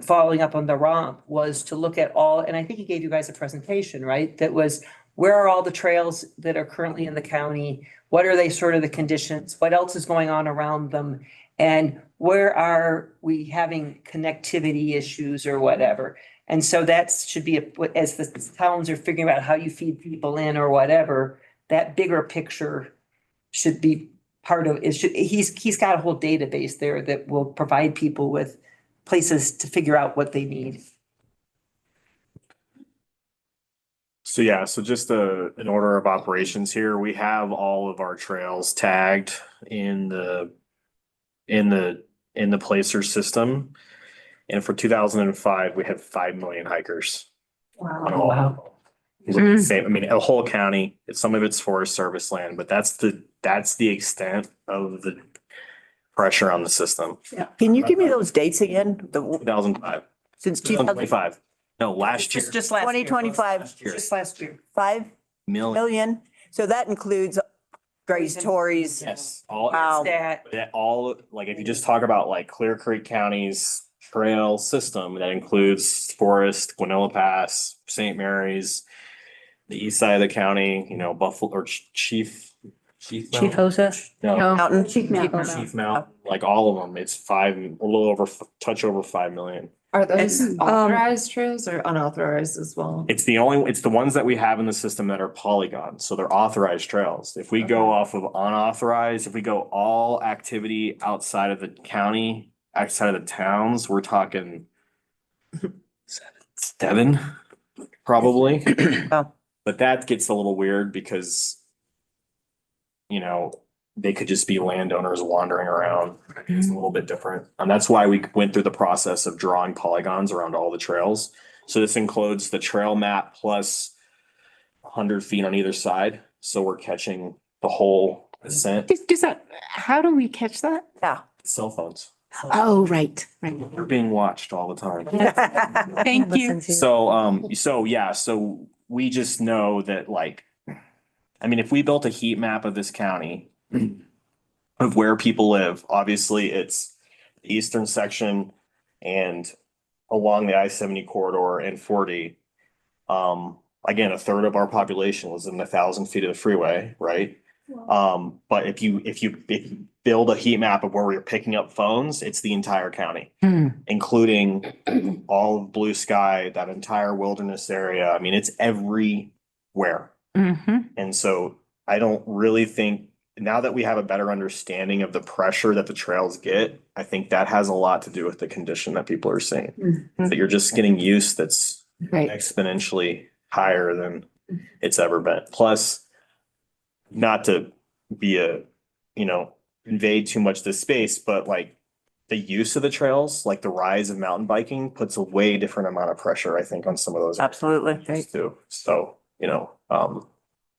following up on the romp was to look at all, and I think he gave you guys a presentation, right? That was, where are all the trails that are currently in the county? What are they sort of the conditions? What else is going on around them? And where are we having connectivity issues or whatever? And so that should be, as the towns are figuring out how you feed people in or whatever, that bigger picture should be part of it. He's got a whole database there that will provide people with places to figure out what they need. So yeah, so just an order of operations here, we have all of our trails tagged in the Placer system. And for 2005, we had 5 million hikers. on all of them. Same, I mean, a whole county, some of it's Forest Service land, but that's the extent of the pressure on the system. Yeah. Can you give me those dates again? 2005, Since 2025, 2025. No, last year. Just last year. 2025, Just last year. 5 Million. million. So that includes Grace, Tories. Yes, all, Wow. that all, like, if you just talk about like Clear Creek County's trail system, that includes Forest, Guanilla Pass, St. Mary's, the east side of the county, Buffalo or Chief Hosa. No, Mountain. Chief Mountain. Chief Mountain, like all of them, it's a little over, touch over 5 million. Are those authorized trails or unauthorized as well? It's the ones that we have in the system that are polygons, so they're authorized trails. If we go off of unauthorized, if we go all activity outside of the county, outside of the towns, we're talking 7, probably. Wow. But that gets a little weird because, they could just be landowners wandering around. It's a little bit different. And that's why we went through the process of drawing polygons around all the trails. So this includes the trail map plus 100 feet on either side. So we're catching the whole ascent. How do we catch that? Yeah. Cell phones. Oh, right. They're being watched all the time. Thank you. So we just know that, if we built a heat map of this county of where people live, obviously it's the eastern section and along the I-70 corridor and 40. Again, a third of our population was in 1,000 feet of the freeway, right? But if you build a heat map of where we're picking up phones, it's the entire county, including all of blue sky, that entire wilderness area. I mean, it's everywhere. And so I don't really think, now that we have a better understanding of the pressure that the trails get, I think that has a lot to do with the condition that people are seeing. That you're just getting use that's exponentially higher than it's ever been. Plus, not to be invade too much this space, but the use of the trails, like the rise of mountain biking, puts a way different amount of pressure, I think, on some of those. Absolutely. Too. So,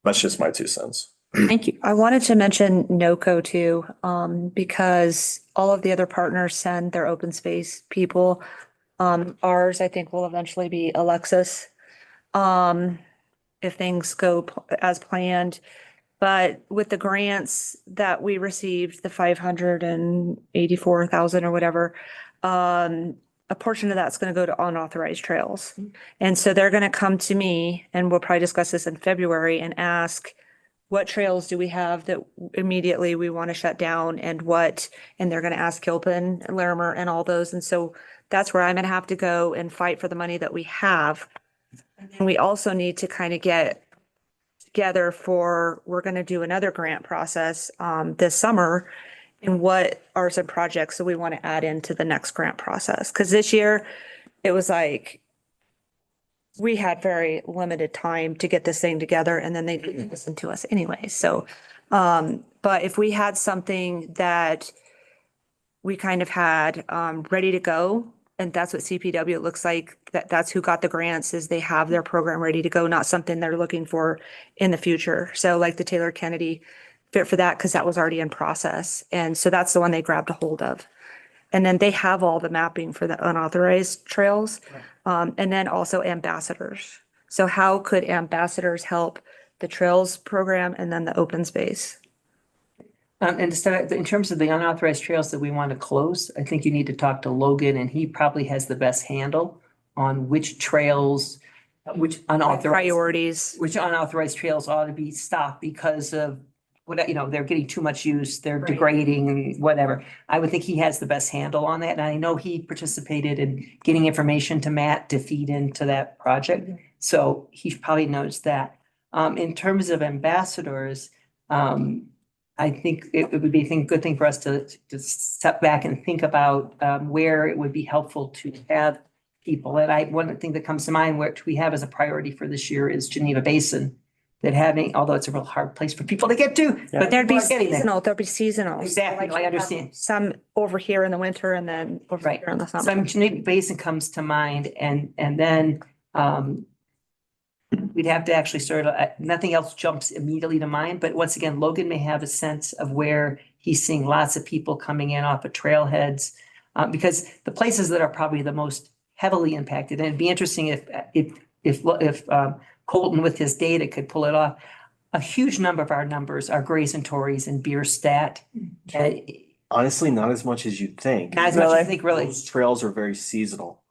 that's just my 2 cents. Thank you. I wanted to mention NOCO too, because all of the other partners send their open space people. Ours, I think, will eventually be Alexis. If things go as planned. But with the grants that we received, the 584,000 or whatever, a portion of that's going to go to unauthorized trails. And so they're going to come to me, and we'll probably discuss this in February, and ask, what trails do we have that immediately we want to shut down, and they're going to ask Gilpin, Larimer, and all those. And so that's where I'm going to have to go and fight for the money that we have. And we also need to kind of get together we're going to do another grant process this summer. And what are some projects that we want to add into the next grant process? Because this year it was like we had very limited time to get this thing together, and then they didn't listen to us anyway. So, but if we had something that we kind of had ready to go, and that's what CPW looks like, that's who got the grants, is they have their program ready to go, not something they're looking for in the future. So like the Taylor Kennedy fit for that, because that was already in process. And so that's the one they grabbed a hold of. And then they have all the mapping for the unauthorized trails. And then also ambassadors. So how could ambassadors help the trails program and then the open space? And to start, in terms of the unauthorized trails that we want to close, I think you need to talk to Logan, and he probably has the best handle on which trails, which unauthorized trails ought to be stopped because of they're getting too much use, they're degrading and whatever. I would think he has the best handle on that. And I know he participated in getting information to Matt to feed into that project. So he probably knows that. In terms of ambassadors, I think it would be a good thing for us to step back and think about where it would be helpful to have people. And one thing that comes to mind, which we have as a priority for this year, is Geneva Basin. Although it's a real hard place for people to get to, but There'd be getting there. seasonal, there'll be seasonal. Exactly, I understand. Some over here in the winter and then over here in the So summer. Geneva Basin comes to mind, and then we'd have to actually nothing else jumps immediately to mind, but once again, Logan may have a sense of where he's seeing lots of people coming in off of trailheads, because the places that are probably the most heavily impacted, and it'd be interesting if Colton with his data could pull it off. A huge number of our numbers are Grays and Tories and Bierstadt. Honestly, not as much as you'd think. Not as much as you think, really. Those trails are very seasonal,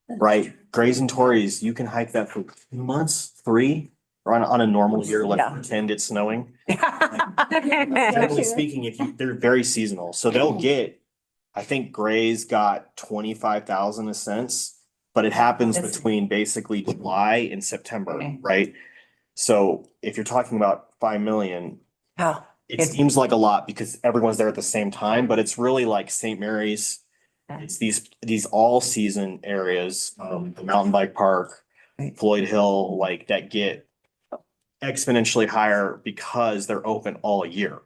right? Grays and Tories, you can hike that for 2 months, 3, or on a normal year, like pretend it's snowing. Generally speaking, they're very seasonal, so they'll get. I think Grays got 25,000 a sense. But it happens between basically July and September, right? So if you're talking about 5 million, it seems like a lot because everyone's there at the same time, but it's really like St. Mary's. It's these all season areas, the mountain bike park, Floyd Hill, like that get exponentially higher because they're open all year.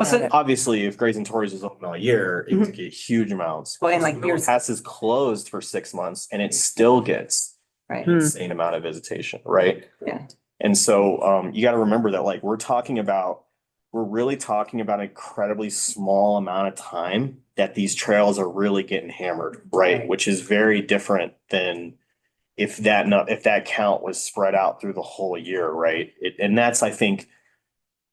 So obviously, if Grays and Tories is open all year, it would get huge amounts. Well, and like Pass is closed for 6 months, and it still gets an insane amount of visitation, right? Yeah. And so you got to remember that, like, we're really talking about an incredibly small amount of time that these trails are really getting hammered, right? Which is very different than if that count was spread out through the whole year, right? And that's, I think,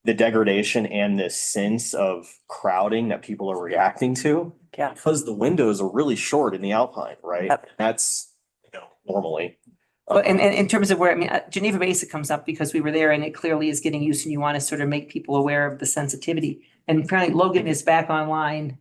the degradation and the sense of crowding that people are reacting to. Yeah. Because the windows are really short in the Alpine, right? Yep. That's, normally. Well, and in terms of where, Geneva Basin comes up because we were there and it clearly is getting used, and you want to sort of make people aware of the sensitivity. And apparently Logan is back online.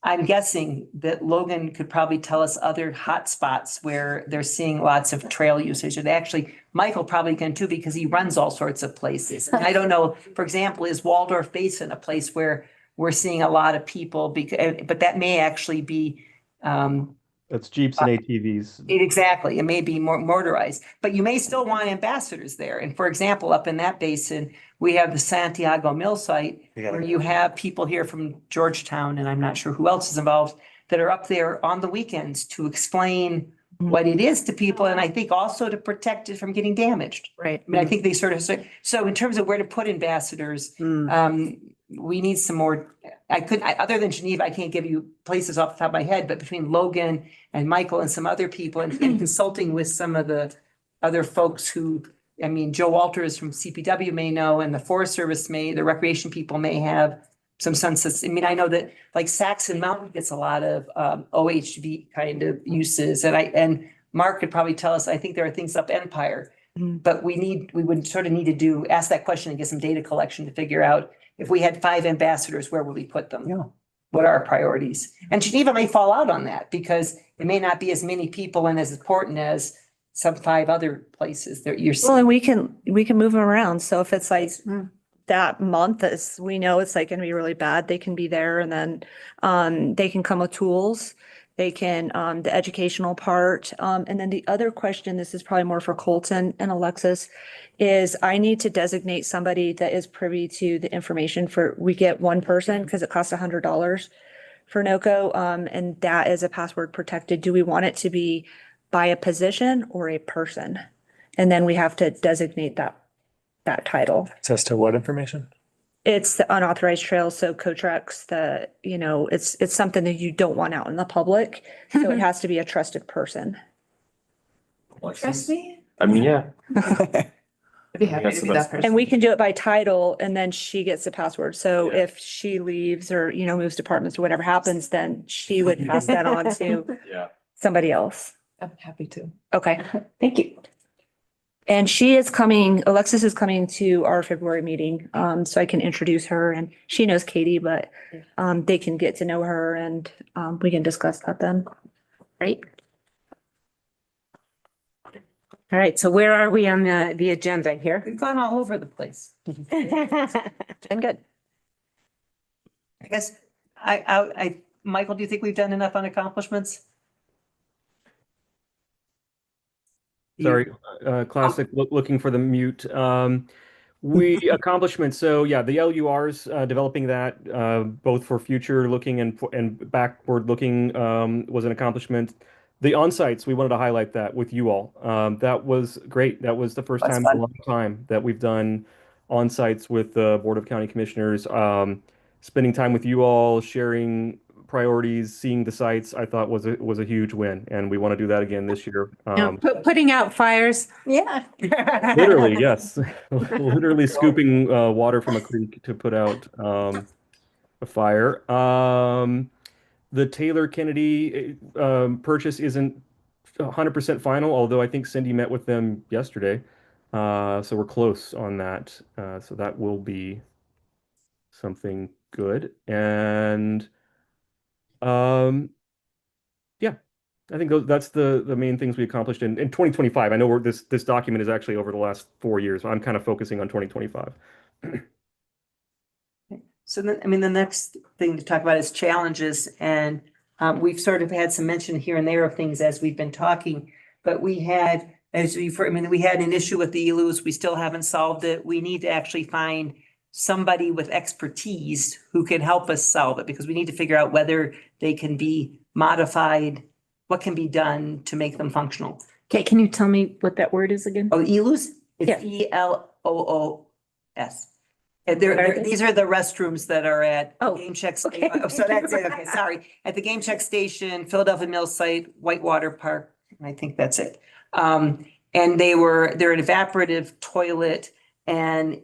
I'm guessing that Logan could probably tell us other hot spots where they're seeing lots of trail usage. And actually, Michael probably can too, because he runs all sorts of places. And I don't know, for example, is Waldorf Basin a place where we're seeing a lot of people? But that may actually be That's Jeeps and ATVs. Exactly. It may be more motorized, but you may still want ambassadors there. And for example, up in that basin, we have the Santiago Mill site where you have people here from Georgetown, and I'm not sure who else is involved, that are up there on the weekends to explain what it is to people. And I think also to protect it from getting damaged. Right. I mean, I think they sort of, so in terms of where to put ambassadors, we need some more. Other than Geneva, I can't give you places off the top of my head, but between Logan and Michael and some other people and consulting with some of the other folks who I mean, Joe Walters from CPW may know, and the Forest Service the recreation people may have some sense. I mean, I know that like Saxon Mountain gets a lot of OHV kind of uses, and Mark could probably tell us, I think there are things up Empire. But we would sort of need to ask that question and get some data collection to figure out if we had 5 ambassadors, where would we put them? Yeah. What are our priorities? And Geneva may fall out on that because it may not be as many people and as important as some 5 other places that you're. Well, and we can move them around. So if it's like that month, as we know, it's like gonna be really bad, they can be there, and then they can come with tools. They can, the educational part. And then the other question, this is probably more for Colton and Alexis, is I need to designate somebody that is privy to the information we get one person because it costs $100 for NOCO. And that is a password protected. Do we want it to be by a position or a person? And then we have to designate that title. Access to what information? It's the unauthorized trails, so co-treks, it's something that you don't want out in the public. So it has to be a trusted person. Trust me? I mean, yeah. I'd be happy That's to the be best. that person. And we can do it by title, and then she gets the password. So if she leaves or, moves departments or whatever happens, then she would pass that on to Yeah. somebody else. I'm happy to. Okay, thank you. And Alexis is coming to our February meeting, so I can introduce her, and she knows Katie, but they can get to know her, and we can discuss that then. Right. All right, so where are we on the agenda here? We've gone all over the place. And good. I guess, Michael, do you think we've done enough on accomplishments? Sorry, classic, looking for the mute. Accomplishments. So yeah, the LURs, developing that, both for future looking and backward looking, was an accomplishment. The on-sites, we wanted to highlight that with you all. That was great. That was the first That's time in a long time that we've done on-sites with the Board of County Commissioners. Spending time with you all, sharing priorities, seeing the sites, I thought was a huge win, and we want to do that again this year. Putting out fires. Yeah. Literally, yes, literally scooping water from a creek to put out a fire. The Taylor Kennedy purchase isn't 100% final, although I think Cindy met with them yesterday, so we're close on that. So that will be something good, and yeah, I think that's the main things we accomplished in 2025. I know this document is actually over the last 4 years. I'm kind of focusing on 2025. So then, I mean, the next thing to talk about is challenges, and we've sort of had some mention here and there of things as we've been talking, but we had, we had an issue with the ELUs. We still haven't solved it. We need to actually find somebody with expertise who can help us solve it, because we need to figure out whether they can be modified, what can be done to make them functional. Okay, can you tell me what that word is again? Oh, ELUs? Yeah. It's ELOOS. And these are the restrooms that are at Game Check. okay. Oh, so that's it. Okay, sorry. At the Game Check Station, Philadelphia Mills site, Whitewater Park. I think that's it. And they're an evaporative toilet, and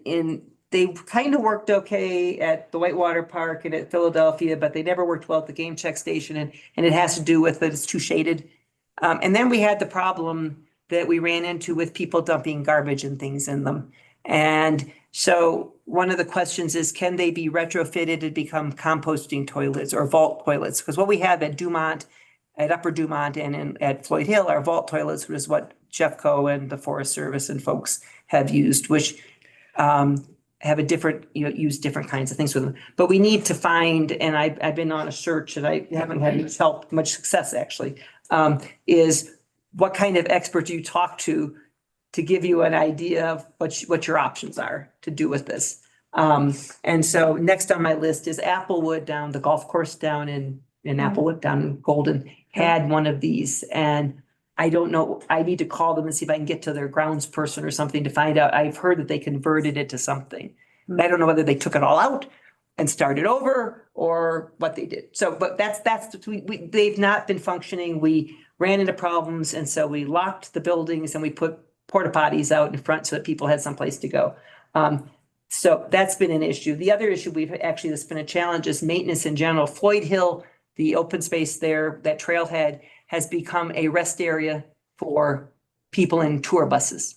they kind of worked okay at the Whitewater Park and at Philadelphia, but they never worked well at the Game Check Station, and it has to do with that it's too shaded. And then we had the problem that we ran into with people dumping garbage and things in them. And so one of the questions is, can they be retrofitted to become composting toilets or vault toilets? Because what we have at Dumont, at Upper Dumont and at Floyd Hill are vault toilets, which is what Jeffco and the Forest Service and folks have used, which have a different, use different kinds of things with them. But we need to find, and I've been on a search and I haven't had much success actually, is what kind of expert do you talk to give you an idea of what your options are to do with this. And so next on my list is Applewood down, the golf course down in Applewood down in Golden had one of these, and I don't know, I need to call them and see if I can get to their grounds person or something to find out. I've heard that they converted it to something. But I don't know whether they took it all out and started over or what they did. So, but they've not been functioning. We ran into problems, and so we locked the buildings and we put porta potties out in front so that people had someplace to go. So that's been an issue. The other issue that's been a challenge is maintenance in general. Floyd Hill, the open space there, that trailhead has become a rest area for people in tour buses.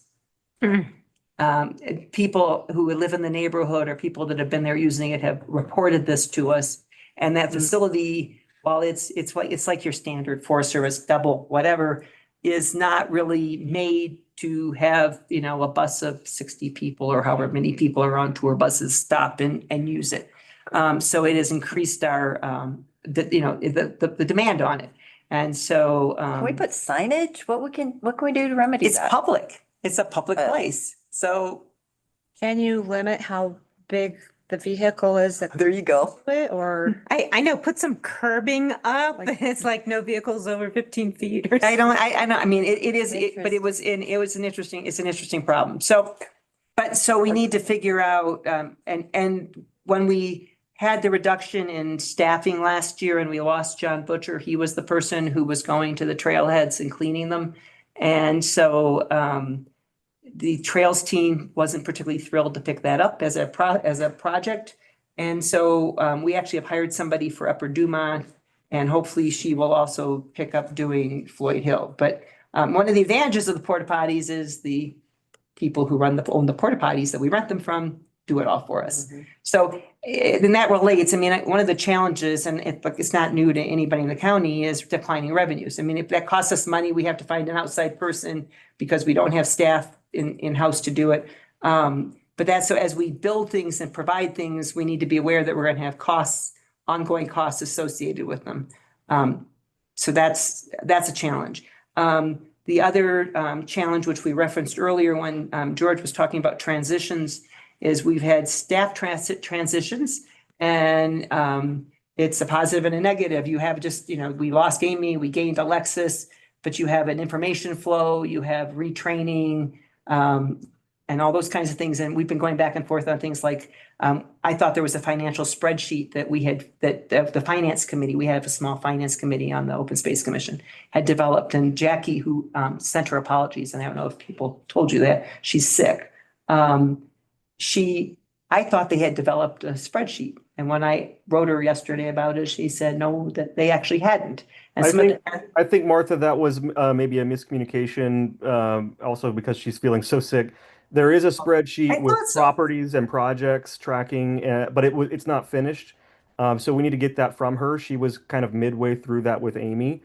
People who live in the neighborhood or people that have been there using it have reported this to us. And that facility, while it's like your standard Forest Service double, whatever, is not really made to have, a bus of 60 people or however many people are on tour buses stop and use it. So it has increased our, the demand on it. And so. Can we put signage? What can we do to remedy It's that? public. It's a public place. So. Can you limit how big the vehicle is that? There you go. Or I know, put some curbing up. It's like no vehicles over 15 feet or I something. know, I mean, it is, but it's an interesting problem. So, we need to figure out, and when we had the reduction in staffing last year and we lost John Butcher, he was the person who was going to the trailheads and cleaning them. And so, the trails team wasn't particularly thrilled to pick that up as a project. And so, we actually have hired somebody for Upper Dumont, and hopefully she will also pick up doing Floyd Hill. But one of the advantages of the porta potties is the people who own the porta potties that we rent them from do it all for us. So then that relates. I mean, one of the challenges, and it's not new to anybody in the county, is declining revenues. I mean, if that costs us money, we have to find an outside person because we don't have staff in-house to do it. But that's so as we build things and provide things, we need to be aware that we're going to have ongoing costs associated with them. So that's a challenge. The other challenge, which we referenced earlier when George was talking about transitions, is we've had staff transitions, and it's a positive and a negative. You have just, we lost Amy, we gained Alexis, but you have an information flow, you have retraining, and all those kinds of things. And we've been going back and forth on things like, I thought there was a financial spreadsheet that we had, that the finance committee, we have a small finance committee on the Open Space Commission, had developed. And Jackie, who sent her apologies, and I don't know if people told you that, she's sick. I thought they had developed a spreadsheet. And when I wrote her yesterday about it, she said, no, that they actually hadn't. And I think Martha, that was maybe a miscommunication, also because she's feeling so sick. There is a spreadsheet with properties and projects tracking, but it's not finished. So we need to get that from her. She was kind of midway through that with Amy.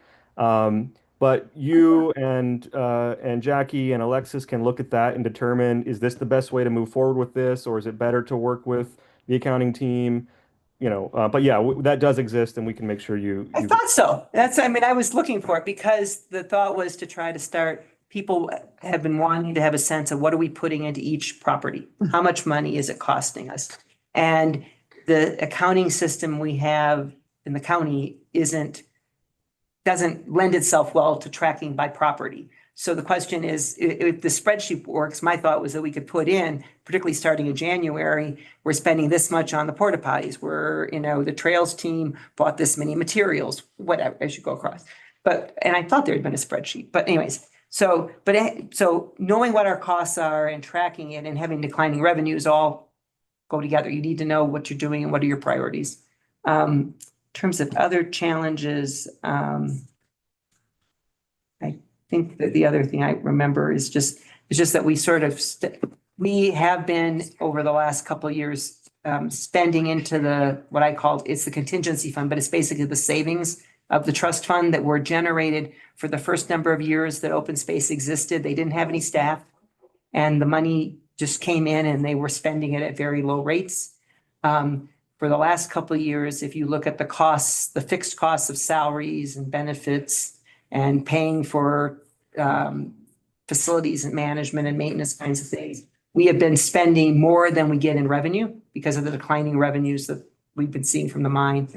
But you and Jackie and Alexis can look at that and determine, is this the best way to move forward with this, or is it better to work with the accounting team? But yeah, that does exist, and we can make sure I thought so. I was looking for it because the thought was to try to start. People have been wanting to have a sense of what are we putting into each property? How much money is it costing us? And the accounting system we have in the county doesn't lend itself well to tracking by property. So the question is, if the spreadsheet works, my thought was that we could put in, particularly starting in January, we're spending this much on the porta potties. The trails team bought this many materials, whatever, as you go across. And I thought there had been a spreadsheet, but anyways, so knowing what our costs are and tracking it and having declining revenues all go together. You need to know what you're doing and what are your priorities. In terms of other challenges, I think that the other thing I remember is just that we sort of we have been over the last couple of years spending into what I called, it's the contingency fund, but it's basically the savings of the trust fund that were generated for the first number of years that open space existed. They didn't have any staff, and the money just came in and they were spending it at very low rates. For the last couple of years, if you look at the costs, the fixed costs of salaries and benefits and paying for facilities and management and maintenance kinds of things, we have been spending more than we get in revenue because of the declining revenues that we've been seeing from the mine.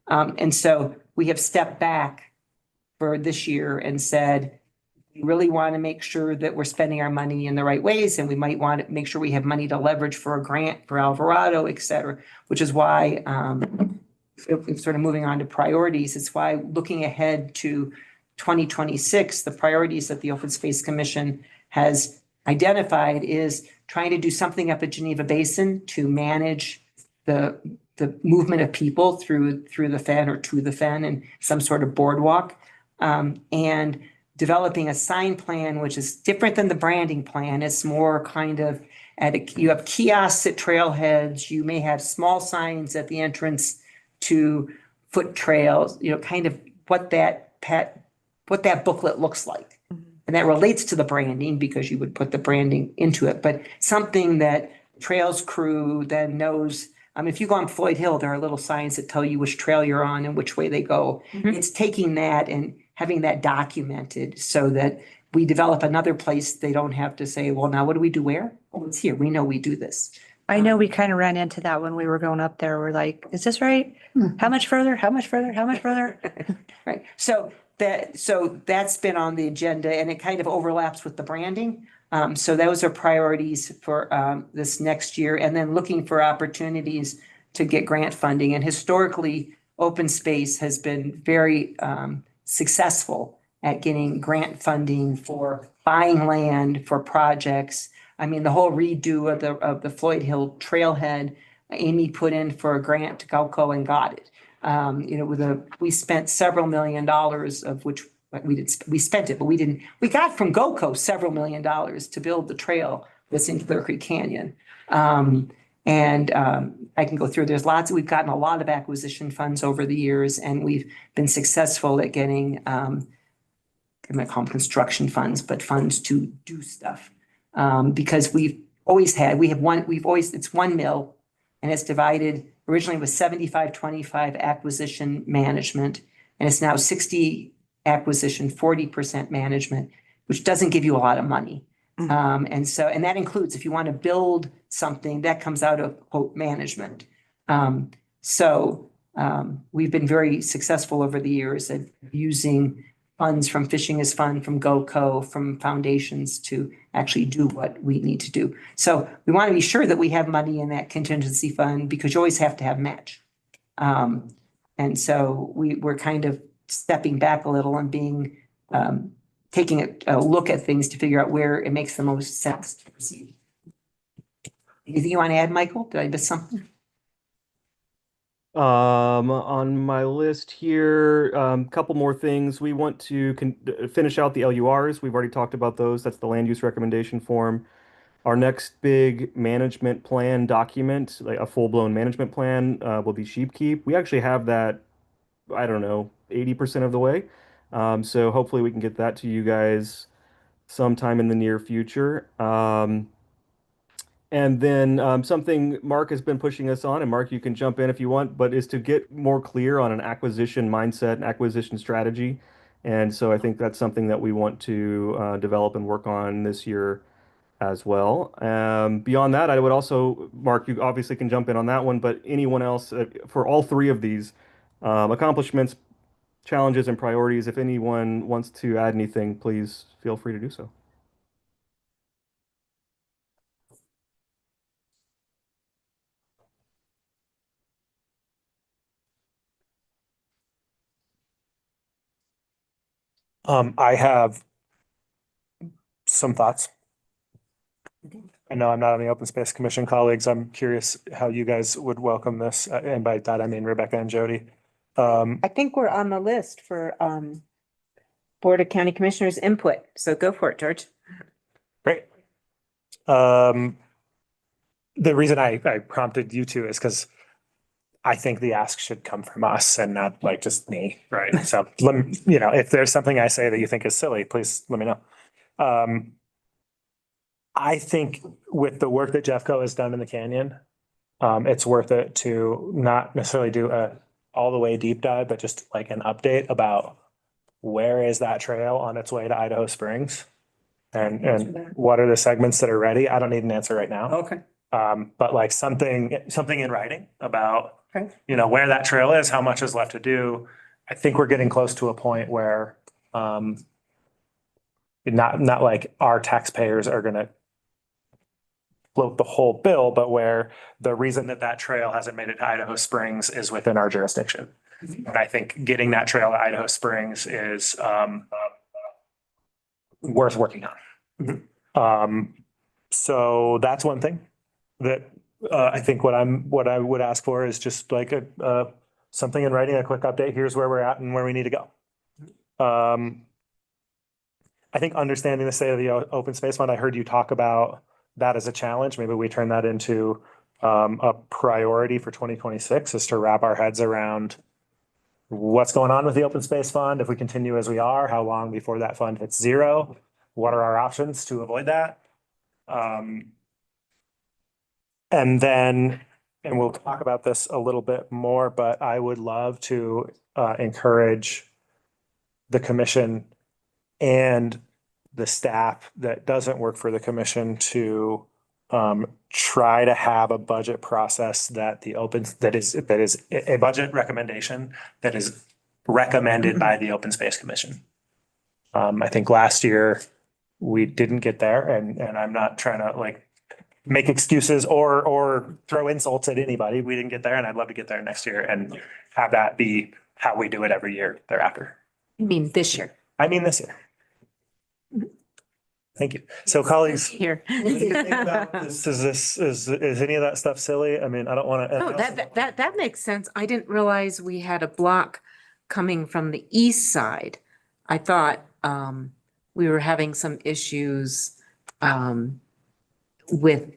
And so we have stepped back for this year and said, we really want to make sure that we're spending our money in the right ways, and we might want to make sure we have money to leverage for a grant for Alvarado, et cetera, which is why sort of moving on to priorities. It's why looking ahead to 2026, the priorities that the Open Space Commission has identified is trying to do something up at Geneva Basin to manage the movement of people through the fen or to the fen and some sort of boardwalk. And developing a sign plan, which is different than the branding plan. It's more kind of you have kiosks at trailheads. You may have small signs at the entrance to foot trails, kind of what that booklet looks like. And that relates to the branding because you would put the branding into it, but something that trails crew then knows. If you go on Floyd Hill, there are little signs that tell you which trail you're on and which way they go. It's taking that and having that documented so that we develop another place. They don't have to say, well, now what do we do where? Oh, it's here. We know we do this. I know we kind of ran into that when we were going up there. We're like, is this right? How much further? How much further? How much further? Right. So that's been on the agenda and it kind of overlaps with the branding. So those are priorities for this next year, and then looking for opportunities to get grant funding. And historically, open space has been very successful at getting grant funding for buying land for projects. I mean, the whole redo of the Floyd Hill trailhead, Amy put in for a grant to GOCO and got it. We spent several $1 million, of which we spent it, but we got from GOCO several $1 million to build the trail that's in Clear Creek Canyon. I can go through, we've gotten a lot of acquisition funds over the years, and we've been successful at getting, I'm gonna call them construction funds, but funds to do stuff. Because it's one mill and it's divided, originally it was 75-25 acquisition management, and it's now 60 acquisition, 40% management, which doesn't give you a lot of money. And that includes if you want to build something that comes out of quote management. We've been very successful over the years at using funds from Fishing is Fun, from GOCO, from foundations to actually do what we need to do. So we want to be sure that we have money in that contingency fund because you always have to have match. And so we're kind of stepping back a little and taking a look at things to figure out where it makes the most sense to proceed. Anything you want to add, Michael? Did I miss something? On my list here, couple more things. We want to finish out the LURs. We've already talked about those. That's the land use recommendation form. Our next big management plan document, like a full-blown management plan, will be Sheep Keep. We actually have that, I don't know, 80% of the way. So hopefully we can get that to you guys sometime in the near future. And then something Mark has been pushing us on, and Mark, you can jump in if you want, but is to get more clear on an acquisition mindset and acquisition strategy. And so I think that's something that we want to develop and work on this year as well. Beyond that, I would also, Mark, you obviously can jump in on that one, but anyone else for all three of these accomplishments, challenges, and priorities, if anyone wants to add anything, please feel free to do so. I have some thoughts. I know I'm not on the Open Space Commission, colleagues. I'm curious how you guys would welcome this. And by that, I mean Rebecca and Jody. I think we're on the list for Board of County Commissioners input. So go for it, George. Great. The reason I prompted you two is because I think the ask should come from us and not like just me, right? So, if there's something I say that you think is silly, please let me know. I think with the work that Jeffco has done in the canyon, it's worth it to not necessarily do a all the way deep dive, but just like an update about where is that trail on its way to Idaho Springs and what are the segments that are ready? I don't need an answer right now. Okay. But like something in writing about, where that trail is, how much is left to do. I think we're getting close to a point where, not like our taxpayers are gonna float the whole bill, but where the reason that trail hasn't made it to Idaho Springs is within our jurisdiction. And I think getting that trail to Idaho Springs is, worth working on. So that's one thing that I think what I would ask for is just like something in writing, a quick update. Here's where we're at and where we need to go. I think understanding the state of the open space fund, I heard you talk about that as a challenge. Maybe we turn that into a priority for 2026 is to wrap our heads around what's going on with the open space fund. If we continue as we are, how long before that fund hits zero? What are our options to avoid that? And then, and we'll talk about this a little bit more, but I would love to encourage the commission and the staff that doesn't work for the commission to try to have a budget process that is a budget recommendation that is recommended by the Open Space Commission. I think last year we didn't get there, and I'm not trying to like make excuses or throw insults at anybody. We didn't get there, and I'd love to get there next year and have that be how we do it every year thereafter. I mean, this year. I mean, this year. Thank you. So colleagues, Here. what do you think about this? Is any of that stuff silly? I mean, I don't want to. No, that makes sense. I didn't realize we had a block coming from the east side. I thought we were having some issues with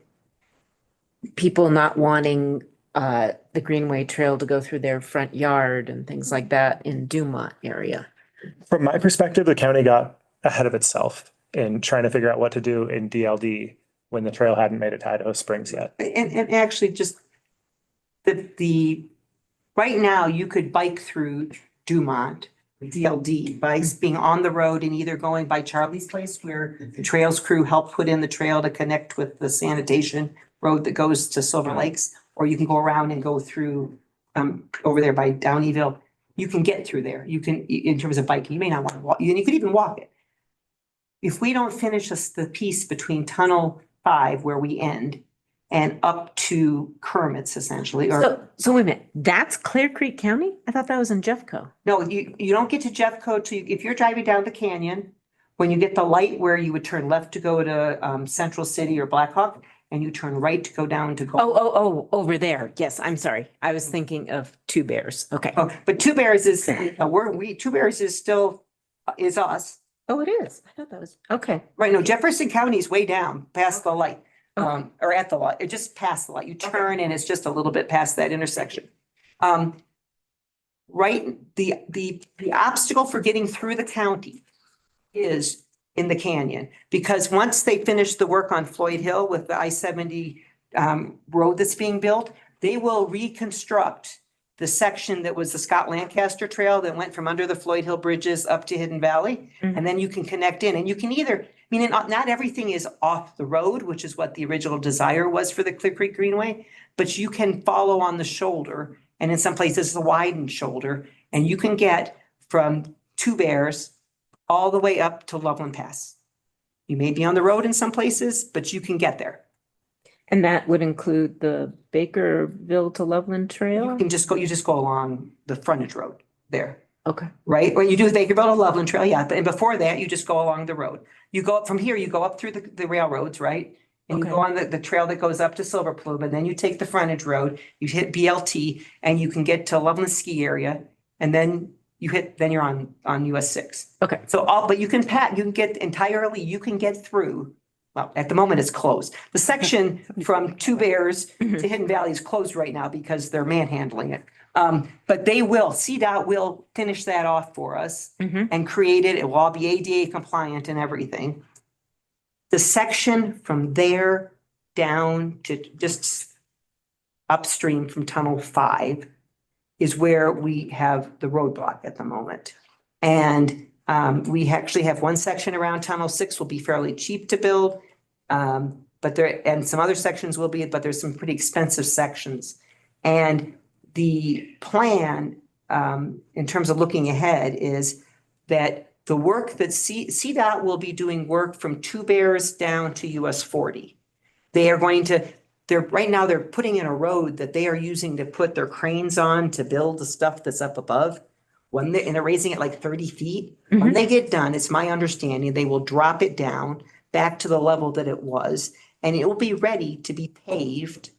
people not wanting the Greenway Trail to go through their front yard and things like that in Dumont area. From my perspective, the county got ahead of itself in trying to figure out what to do in DLD when the trail hadn't made it to Idaho Springs yet. And actually just the right now you could bike through Dumont, DLD by being on the road and either going by Charlie's place where the trails crew helped put in the trail to connect with the sanitation road that goes to Silver Lakes, or you can go around and go through over there by Downeyville. You can get through there. You can, in terms of biking, you may not want to walk, and you could even walk it. If we don't finish the piece between Tunnel 5 where we end and up to Kermit's essentially, or So wait a minute, that's Clear Creek County? I thought that was in Jeffco. no, you don't get to Jeffco till if you're driving down the canyon, when you get the light where you would turn left to go to Central City or Blackhawk, and you turn right to go down to. Over there. Yes, I'm sorry. I was thinking of Two Bears. Okay. Oh, but Two Bears is Two Bears is still is us. Oh, it is. I thought that was, okay. Right, no, Jefferson County is way down past the light, or at the light, it just past the light. You turn and it's just a little bit past that intersection. Right, the obstacle for getting through the county is in the canyon, because once they finish the work on Floyd Hill with the I-70 road that's being built, they will reconstruct the section that was the Scott Lancaster Trail that went from under the Floyd Hill bridges up to Hidden Valley. And then you can connect in, and you can either, I mean, not everything is off the road, which is what the original desire was for the Clear Creek Greenway, but you can follow on the shoulder, and in some places the widened shoulder, and you can get from Two Bears all the way up to Loveland Pass. You may be on the road in some places, but you can get there. And that would include the Bakerville to Loveland Trail? You just go along the frontage road there. Okay. Right? When you do the Bakerville to Loveland Trail, yeah, but before that, you just go along the road. You go up from here, you go up through the railroads, right? And you go on the trail that goes up to Silver Plume, and then you take the frontage road, you hit BLT, and you can get to Loveland Ski Area, and then you're on US 6. Okay. So but you can get through. Well, at the moment it's closed. The section from Two Bears to Hidden Valley is closed right now because they're manhandling it. But CDOT will finish that off for us and create it. It will all be ADA compliant and everything. The section from there down to just upstream from Tunnel 5 is where we have the roadblock at the moment. And we actually have one section around Tunnel 6 will be fairly cheap to build. And some other sections will be, but there's some pretty expensive sections. And the plan, in terms of looking ahead, is that the work that CDOT will be doing work from Two Bears down to US 40. Right now they're putting in a road that they are using to put their cranes on to build the stuff that's up above. And they're raising it like 30 feet. When they get done, it's my understanding, they will drop it down, back to the level that it was, and it will be ready to be paved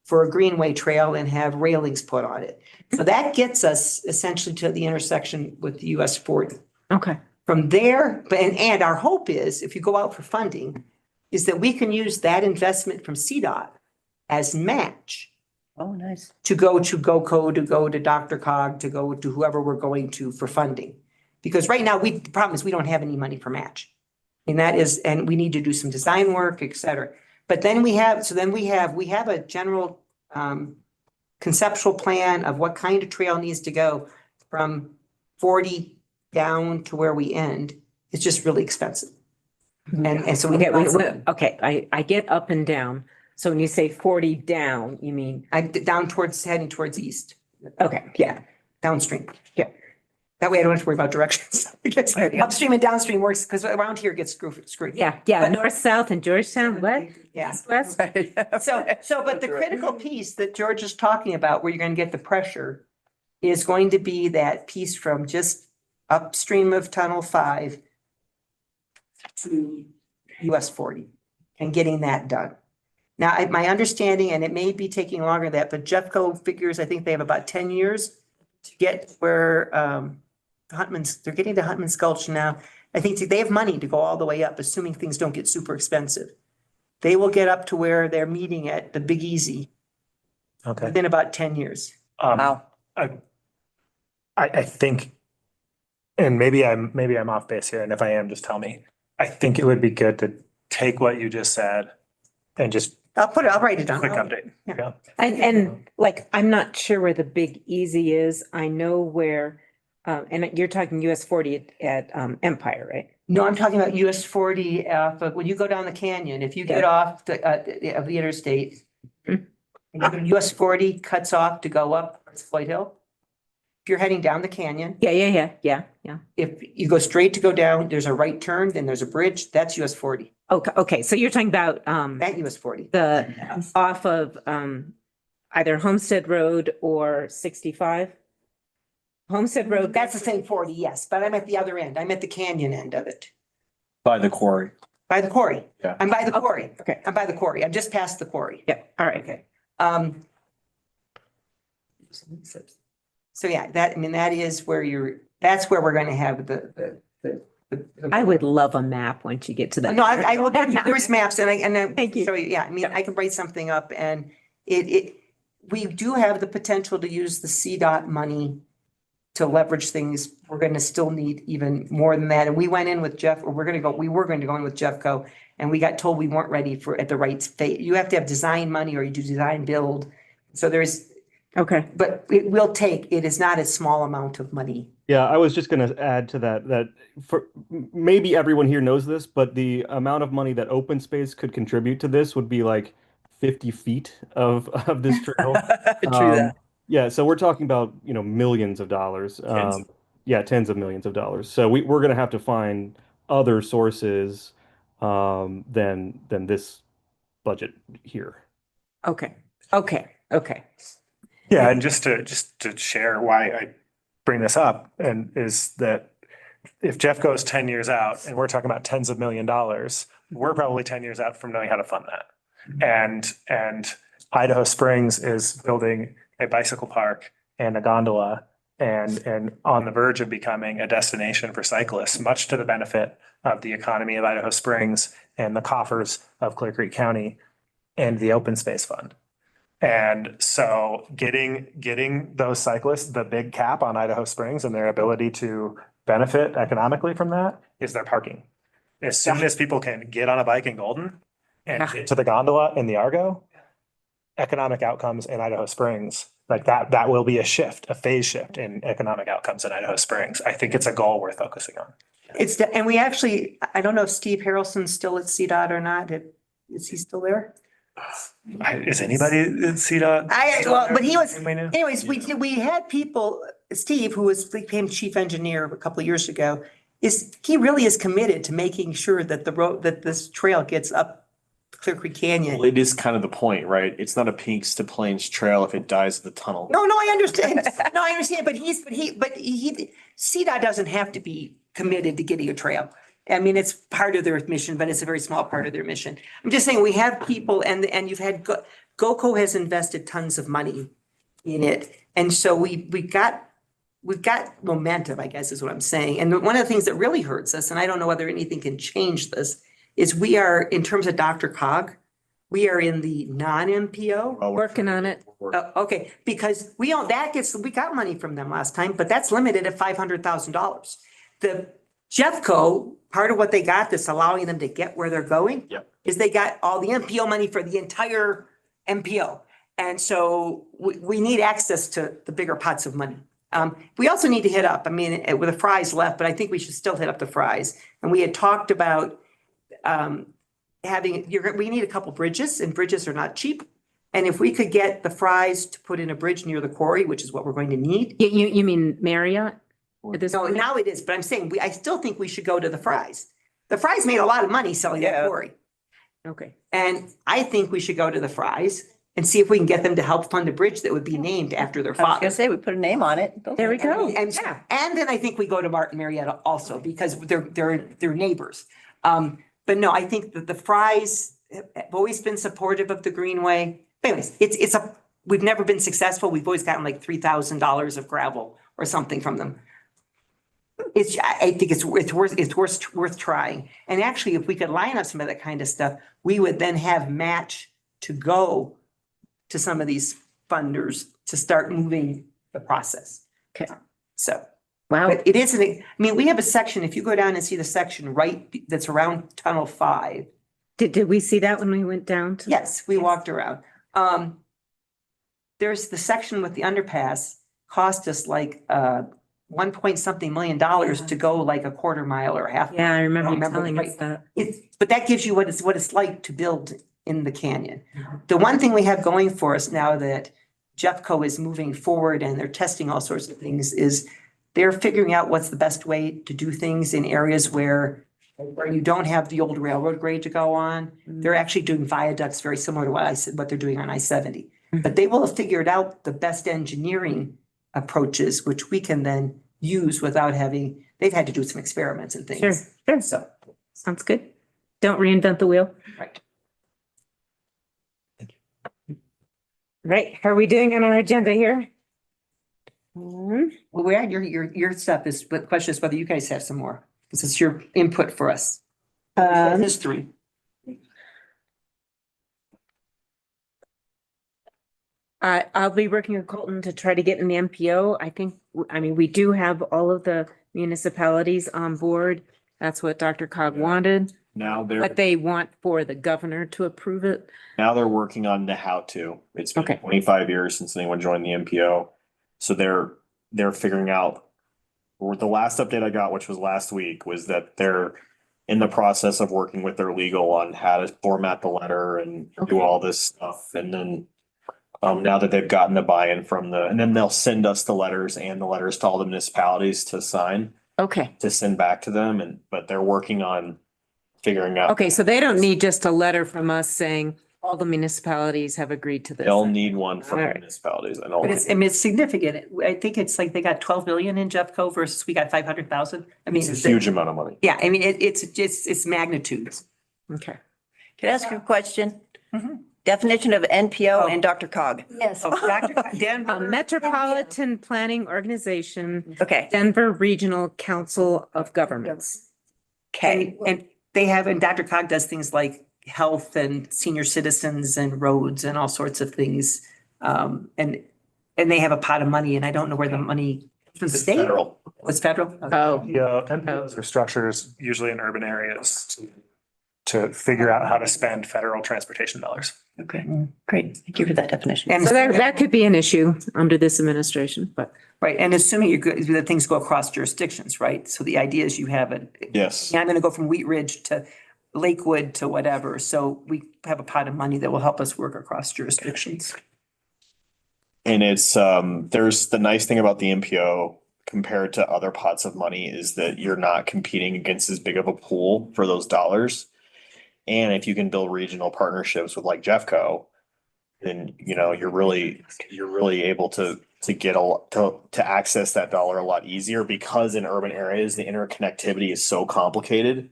for a greenway trail and have railings put on it. So that gets us essentially to the intersection with the US 40. Okay. From there, and our hope is, if you go out for funding, is that we can use that investment from CDOT as match Oh, nice. to go to GOCO, to go to Dr. Cog, to go to whoever we're going to for funding. Because right now, the problem is we don't have any money for match. And that is, and we need to do some design work, et cetera. But then we have a general conceptual plan of what kind of trail needs to go from 40 down to where we end. It's just really expensive. And so we Okay, get, okay, I get up and down. So when you say 40 down, you mean, heading towards east, okay, yeah. downstream. Yeah. That way I don't have to worry about directions. Because upstream and downstream works, because around here it gets screwed. Yeah, But- north, south and Georgetown, what? Yeah. East, west? But the critical piece that George is talking about, where you're gonna get the pressure, is going to be that piece from just upstream of Tunnel 5 to US 40 and getting that done. Now, my understanding, and it may be taking longer than that, but Jeffco figures, I think they have about 10 years to get where they're getting to Huntman's Gulch now. I think they have money to go all the way up, assuming things don't get super expensive. They will get up to where they're meeting at the Big Easy Okay. within about 10 years. Wow. I think, and maybe I'm off base here, and if I am, just tell me. I think it would be good to take what you just said and just I'll write it down. quick update. Yeah. And like, I'm not sure where the Big Easy is. I know where, and you're talking US 40 at Empire, right? No, I'm talking about US 40, but when you go down the canyon, if you get off of the interstate, and you go to US 40 cuts off to go up Floyd Hill. If you're heading down the canyon, Yeah. if you go straight to go down, there's a right turn, then there's a bridge, that's US 40, Okay, so you're talking about that US 40. the off of either Homestead Road or 65? Homestead Road. That's the same 40, yes, but I'm at the other end. I'm at the canyon end of it. By the quarry. By the quarry. Yeah. I'm by the quarry. Okay. I'm by the quarry. I'm just past the quarry. Yeah, all right. Okay. So yeah, that is where that's where we're gonna have the. I would love a map once you get to that. No, I will give you, there's maps and Thank you. show you, yeah, I mean, I can write something up and we do have the potential to use the CDOT money to leverage things. We're gonna still need even more than that. And we went in with we were going to go in with Jeffco and we got told we weren't ready at the right phase. You have to have design money or you do design build. So Okay. but it is not a small amount of money. Yeah, I was just going to add to that for maybe everyone here knows this, but the amount of money that open space could contribute to this would be like 50 feet of this trail. True that. Yeah, so we're talking about, millions of dollars. Yeah, tens of millions of dollars. So we're going to have to find other sources than this budget here. Okay. Yeah, and just to share why I bring this up and is that if Jeff goes 10 years out and we're talking about tens of $1 million, we're probably 10 years out from knowing how to fund that. And Idaho Springs is building a bicycle park and a gondola and on the verge of becoming a destination for cyclists, much to the benefit of the economy of Idaho Springs and the coffers of Clear Creek County and the Open Space Fund. And so getting those cyclists the big cap on Idaho Springs and their ability to benefit economically from that is their parking. As soon as people can get on a bike in Golden and get to the gondola in the Argo, economic outcomes in Idaho Springs, like that will be a phase shift in economic outcomes in Idaho Springs. I think it's a goal worth focusing on. And we actually, I don't know if Steve Harrelson's still at CDOT or not. Is he still there? Is anybody at CDOT? But he was, anyways, we had people, Steve, who became chief engineer a couple of years ago, he really is committed to making sure that that this trail gets up Clear Creek Canyon. Well, it is kind of the point, right? It's not a Peaks to Plains trail if it dies in the tunnel. No, I understand. No, I understand, but CDOT doesn't have to be committed to getting a trail. I mean, it's part of their mission, but it's a very small part of their mission. I'm just saying, we have people and you've had, GoCo has invested tons of money in it. And so we've got momentum, I guess is what I'm saying. And one of the things that really hurts us, and I don't know whether anything can change this, is we are, in terms of Dr. Cog, we are in the non-MPO. Working on it. Okay, because we got money from them last time, but that's limited at $500,000. The Jeffco, part of what they got that's allowing them to get where they're going. Yep. Is they got all the MPO money for the entire MPO. And so we need access to the bigger pots of money. We also need to hit up, I mean, with the fries left, but I think we should still hit up the fries. And we had talked about we need a couple bridges, and bridges are not cheap. And if we could get the fries to put in a bridge near the quarry, which is what we're going to need. You mean Marriott? No, now it is, but I'm saying, I still think we should go to the fries. The fries made a lot of money selling that quarry. Okay. And I think we should go to the fries and see if we can get them to help fund a bridge that would be named after their I was gonna father. say, we put a name on it. There we go. And then I think we go to Martin Marietta also, because they're neighbors. But no, I think that the fries have always been supportive of the Greenway. Anyways, we've never been successful. We've always gotten like $3,000 of gravel or something from them. I think it's worth trying. And actually, if we could line up some of that kind of stuff, we would then have match to go to some of these funders to start moving the process. Okay. So. Wow. But it isn't, I mean, we have a section, if you go down and see the section that's around Tunnel 5. Did we see that when we went down to? Yes, we walked around. There's the section with the underpass cost us like 1 million dollars to go like a quarter mile or half. Yeah, I remember you remember telling right. us that. But that gives you what it's like to build in the canyon. The one thing we have going for us now that Jeffco is moving forward and they're testing all sorts of things is they're figuring out what's the best way to do things in areas where you don't have the old railroad grade to go on. They're actually doing viaducts very similar to what they're doing on I-70. But they will have figured out the best engineering approaches, which we can then use without they've had to do some experiments and things. Sure. So, Sounds good. Don't reinvent the wheel. right. Right. How are we doing on our agenda here? Well, we're at your stuff but the question is whether you guys have some more, because it's your input for us. History. I'll be working with Colton to try to get in the MPO. I mean, we do have all of the municipalities on board. That's what Dr. Cog wanted, Now but they want for the governor to approve it. they're working on the how to. It's been Okay. 25 years since anyone joined the MPO. So they're figuring out, or the last update I got, which was last week, was that they're in the process of working with their legal on how to format the letter and do all this stuff. And then now that they've gotten the buy-in and then they'll send us the letters and the letters to all the municipalities to sign, Okay. to send back to them. But they're working on figuring out. Okay, so they don't need just a letter from us saying all the municipalities have agreed to this. They'll need one from the Alright. municipalities. And But it's significant. I think it's like they got 12 million in Jeffco versus we got 500,000. I mean, it's a huge amount of money. Yeah, I mean, it's magnitudes. Okay. Can I ask you a question? Definition of NPO and Dr. Cog. Yes. A Metropolitan Planning Organization, Okay, Denver Regional Council of Governments. okay. And Dr. Cog does things like health and senior citizens and roads and all sorts of things. And they have a pot of money and I don't know where the money from the state. Federal. Was federal? Oh. Yeah, MPOs are structures usually in urban areas to figure out how to spend federal transportation dollars. Okay, great. Thank you for that definition. And So that could be an issue under this administration, but right, and assuming that things go across jurisdictions, right? So the idea is you have Yes. I'm gonna go from Wheat Ridge to Lakewood to whatever. So we have a pot of money that will help us work across jurisdictions. And it's, there's the nice thing about the MPO compared to other pots of money is that you're not competing against as big of a pool for those dollars. And if you can build regional partnerships with like Jeffco, then, you're really able to get to access that dollar a lot easier because in urban areas, the interconnectivity is so complicated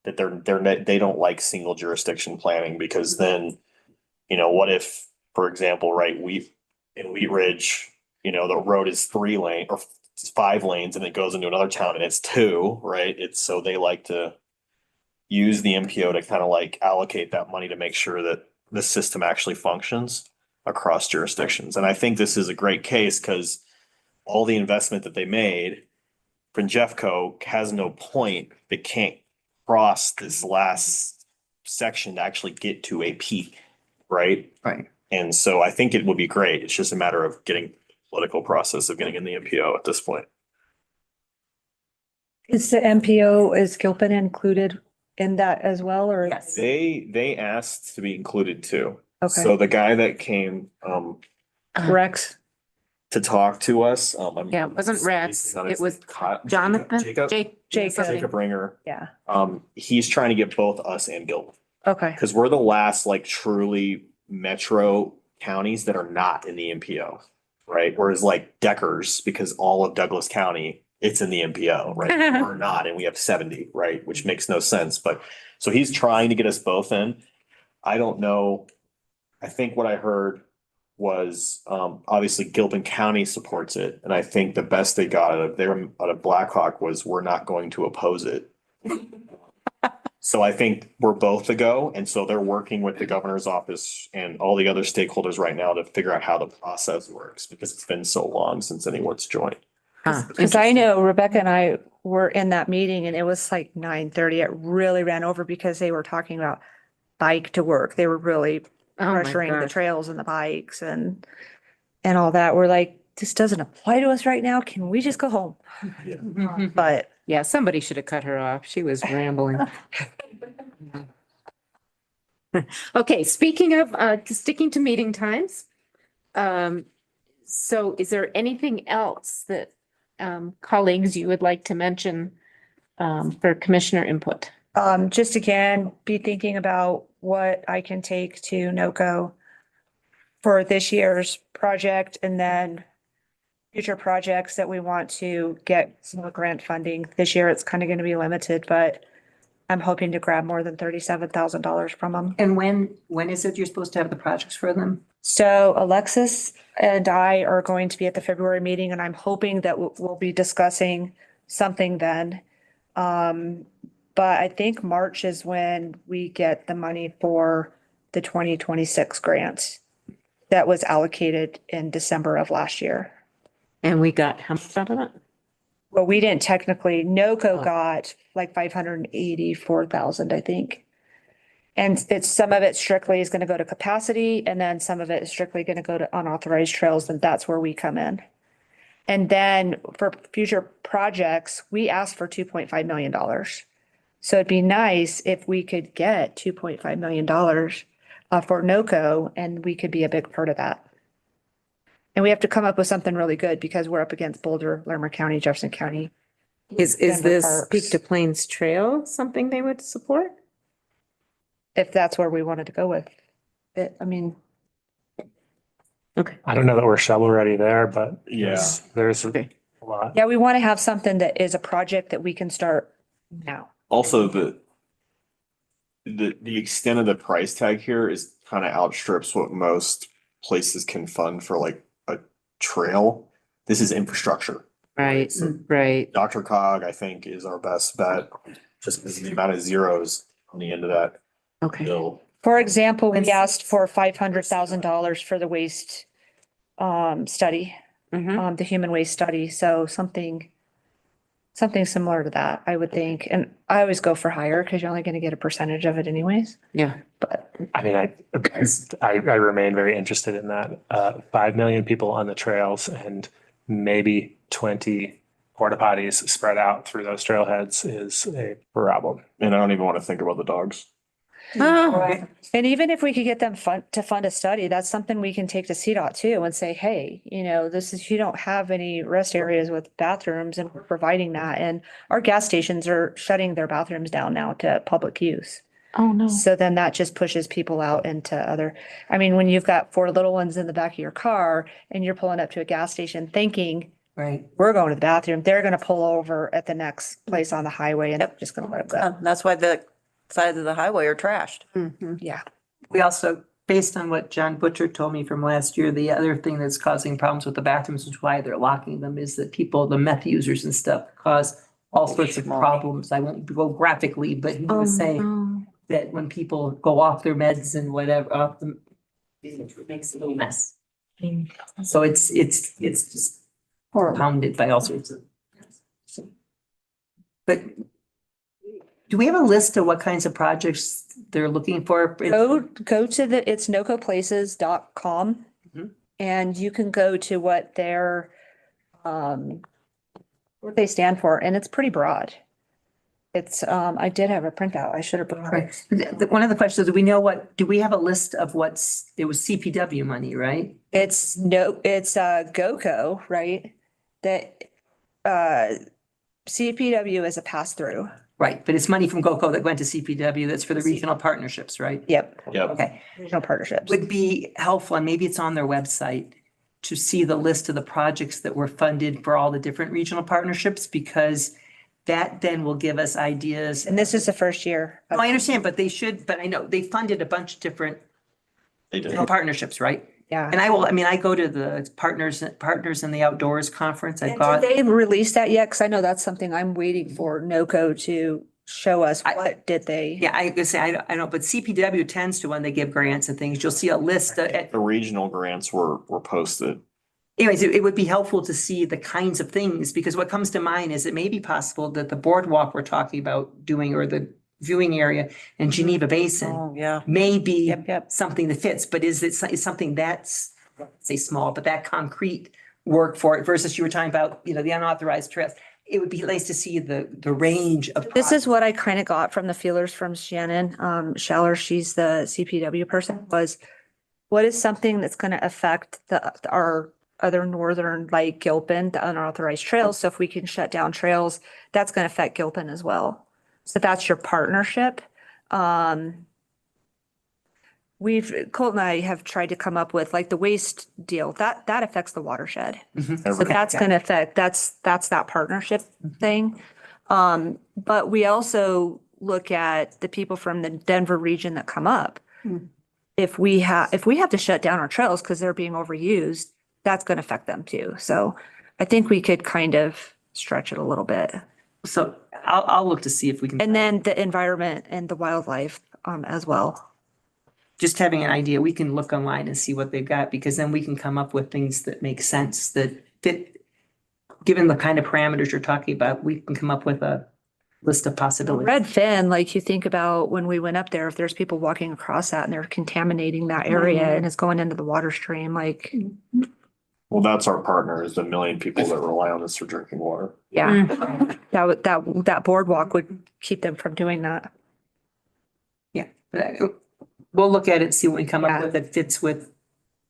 that they don't like single jurisdiction planning because then, what if, for example, right, in Wheat Ridge, the road is 3 lane or 5 lanes and it goes into another town and it's 2, right? So they like to use the MPO to kind of like allocate that money to make sure that the system actually functions across jurisdictions. And I think this is a great case because all the investment that they made from Jeffco has no point. They can't cross this last section to actually get to a peak, right? Right. And so I think it would be great. It's just a matter of getting political process of getting in the MPO at this point. Is the MPO, is Gilpin included in that as well, or? Yes. They asked to be included too. Okay. So the guy that came Rex? to talk to us, Yeah, it wasn't Rex. It was Kyle- Jonathan, Jacob Jacob. Ringer. Yeah, He's trying to get both us and Gilpin. okay. Because we're the last like truly metro counties that are not in the MPO, right? Whereas like Deckers, because all of Douglas County, it's in the MPO, right? We're not, and we have 70, right? Which makes no sense. But so he's trying to get us both in. I don't know. I think what I heard was obviously Gilpin County supports it. And I think the best they got out of Blackhawk was we're not going to oppose it. So I think we're both to go. And so they're working with the governor's office and all the other stakeholders right now to figure out how the process works because it's been so long since anyone's joined. Because I know Rebecca and I were in that meeting and it was like 9:30. It really ran over because they were talking about bike to work. They were really Oh my pressuring the gosh. trails and the bikes and all that. We're like, this doesn't apply to us right now. Can we just go home? But Yeah, somebody should have cut her off. She was rambling. Okay, speaking of sticking to meeting times. So is there anything else that colleagues you would like to mention for commissioner input? just again, be thinking about what I can take to NOCO for this year's project and then future projects that we want to get some grant funding. This year, it's kind of going to be limited, but I'm hoping to grab more than $37,000 from them. And when is it you're supposed to have the projects for them? So Alexis and I are going to be at the February meeting and I'm hoping that we'll be discussing something then. But I think March is when we get the money for the 2026 grant that was allocated in December of last year. And we got how much out of it? Well, we didn't technically, NOCO got like 584,000, I think. And some of it strictly is going to go to capacity and then some of it is strictly going to go to unauthorized trails, and that's where we come in. And then for future projects, we asked for $2.5 million. So it'd be nice if we could get $2.5 million for NOCO and we could be a big part of that. And we have to come up with something really good because we're up against Boulder, Larimer County, Jefferson County. Is Denver this Parks. Peak to Plains Trail something they would support? If that's where we wanted to go with it, I mean, Okay. I don't know that we're shovel ready there, but Yeah. yes, there's a Okay. lot. yeah, we want to have something that is a project that we can start now. Also, the extent of the price tag here is kind of outstrips what most places can fund for like a trail. This is infrastructure. Right, So right. Dr. Cog, I think, is our best bet, just because of the amount of zeros on the end of that Okay. bill. For example, we asked for $500,000 for the waste study, Mhm. the human waste study. So something similar to that, I would think. And I always go for higher because you're only going to get a percentage of it anyways. Yeah. But I mean, I remain very interested in that. 5 million people on the trails and maybe 20 porta potties spread out through those trailheads is a problem. And I don't even want to think about the dogs. Oh, and even if we could get them to fund a study, that's something we can take to CDOT too and say, hey, you don't have any rest areas with bathrooms and we're providing that. And our gas stations are shutting their bathrooms down now to public use. oh no. So then that just pushes people out into when you've got 4 little ones in the back of your car and you're pulling up to a gas station thinking Right. We're going to the bathroom. They're gonna pull over at the next place on the highway and just gonna let them go. That's why the sides of the highway are trashed. Yeah. We also, based on what John Butcher told me from last year, the other thing that's causing problems with the bathrooms, which is why they're locking them, is that people, the meth users and stuff, cause all sorts of problems. I won't go graphically, but he was saying that when people go off their meds and whatever, it makes a little mess. So it's just compounded by all sorts of. But do we have a list of what kinds of projects they're looking for? Go to it's nocoplaces.com Mhm. and you can go to what what they stand for, and it's pretty broad. It's, I did have a printout. I should have brought it. Right. One of the questions, do we have a list of it was CPW money, right? It's GOCO, right? That, CPW is a pass-through. Right, but it's money from GOCO that went to CPW that's for the regional partnerships, right? Yep. Yep. Okay. Regional partnerships. Would be helpful, and maybe it's on their website, to see the list of the projects that were funded for all the different regional partnerships, because that then will give us ideas. And this is the first year. No, I understand, but I know they funded a bunch of different They did. regional partnerships, right? Yeah. And I go to the Partners in the Outdoors Conference. And did they release that yet? Cause I know that's something I'm waiting for NOCO to show us. What did they? Yeah, I could say, I don't, but CPW tends to, when they give grants and things, you'll see a list. The regional grants were posted. Anyways, it would be helpful to see the kinds of things, because what comes to mind is it may be possible that the boardwalk we're talking about doing, or the viewing area in Geneva Basin Oh, yeah. may be Yep. something that fits, but is something that's, say small, but that concrete work for it, versus you were talking about, the unauthorized trails. It would be nice to see the range of. This is what I kind of got from the feelers from Shannon, Scheller, she's the CPW person, was what is something that's going to affect our other northern, like Gilpin, the unauthorized trails. So if we can shut down trails, that's going to affect Gilpin as well. So that's your partnership. Colt and I have tried to come up with like the waste deal that affects the watershed. So that's going to affect, that's that partnership thing. But we also look at the people from the Denver region that come up. If we have to shut down our trails because they're being overused, that's going to affect them too. So I think we could kind of stretch it a little bit. So I'll look to see if we can. And then the environment and the wildlife, as well. Just having an idea, we can look online and see what they've got, because then we can come up with things that make sense, that fit. Given the kind of parameters you're talking about, we can come up with a list of possibilities. Redfin, like you think about when we went up there, if there's people walking across that and they're contaminating that area and it's going into the water stream, like. Well, that's our partner, is the million people that rely on this for drinking water. Yeah, that boardwalk would keep them from doing that. Yeah, but we'll look at it, see what we come up with that fits with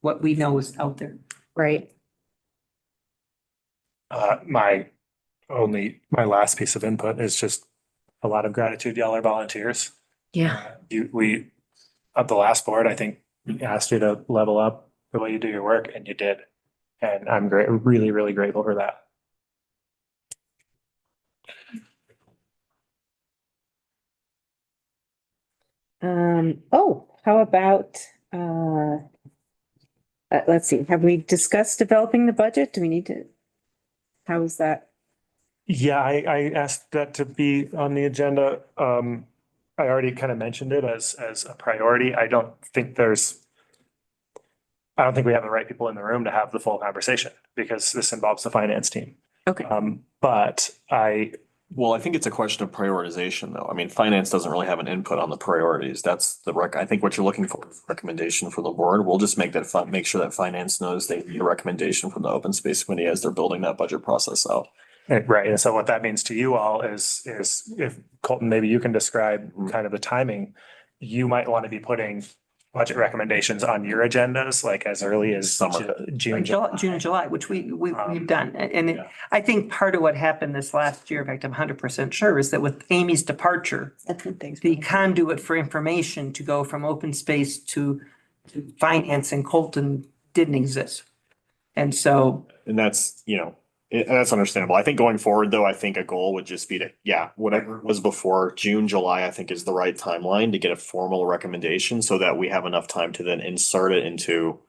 what we know is out there. Right. My last piece of input is just a lot of gratitude, y'all are volunteers. Yeah. We, at the last board, I think we asked you to level up the way you do your work, and you did. And I'm really, really grateful for that. How about, let's see, have we discussed developing the budget? Do we need to? How is that? Yeah, I asked that to be on the agenda. I already kind of mentioned it as a priority. I don't think we have the right people in the room to have the full conversation, because this involves the finance team. Okay. Well, I think it's a question of prioritization, though. I mean, finance doesn't really have an input on the priorities. That's I think what you're looking for is a recommendation from the board. We'll just make make sure that finance knows they need a recommendation from the open space committee as they're building that budget process out. Right. And so what that means to you all is if Colton, maybe you can describe kind of the timing, you might want to be putting budget recommendations on your agendas, like as early as June, June and July, which we've done. And I think part of what happened this last year, in fact, I'm 100% sure, is that with Amy's departure, the conduit for information to go from open space to finance and Colton didn't exist. And so. And that's, And that's understandable. I think going forward, though, I think a goal would just be to, yeah, whatever it was before June, July, I think is the right timeline to get a formal recommendation so that we have enough time to then insert it into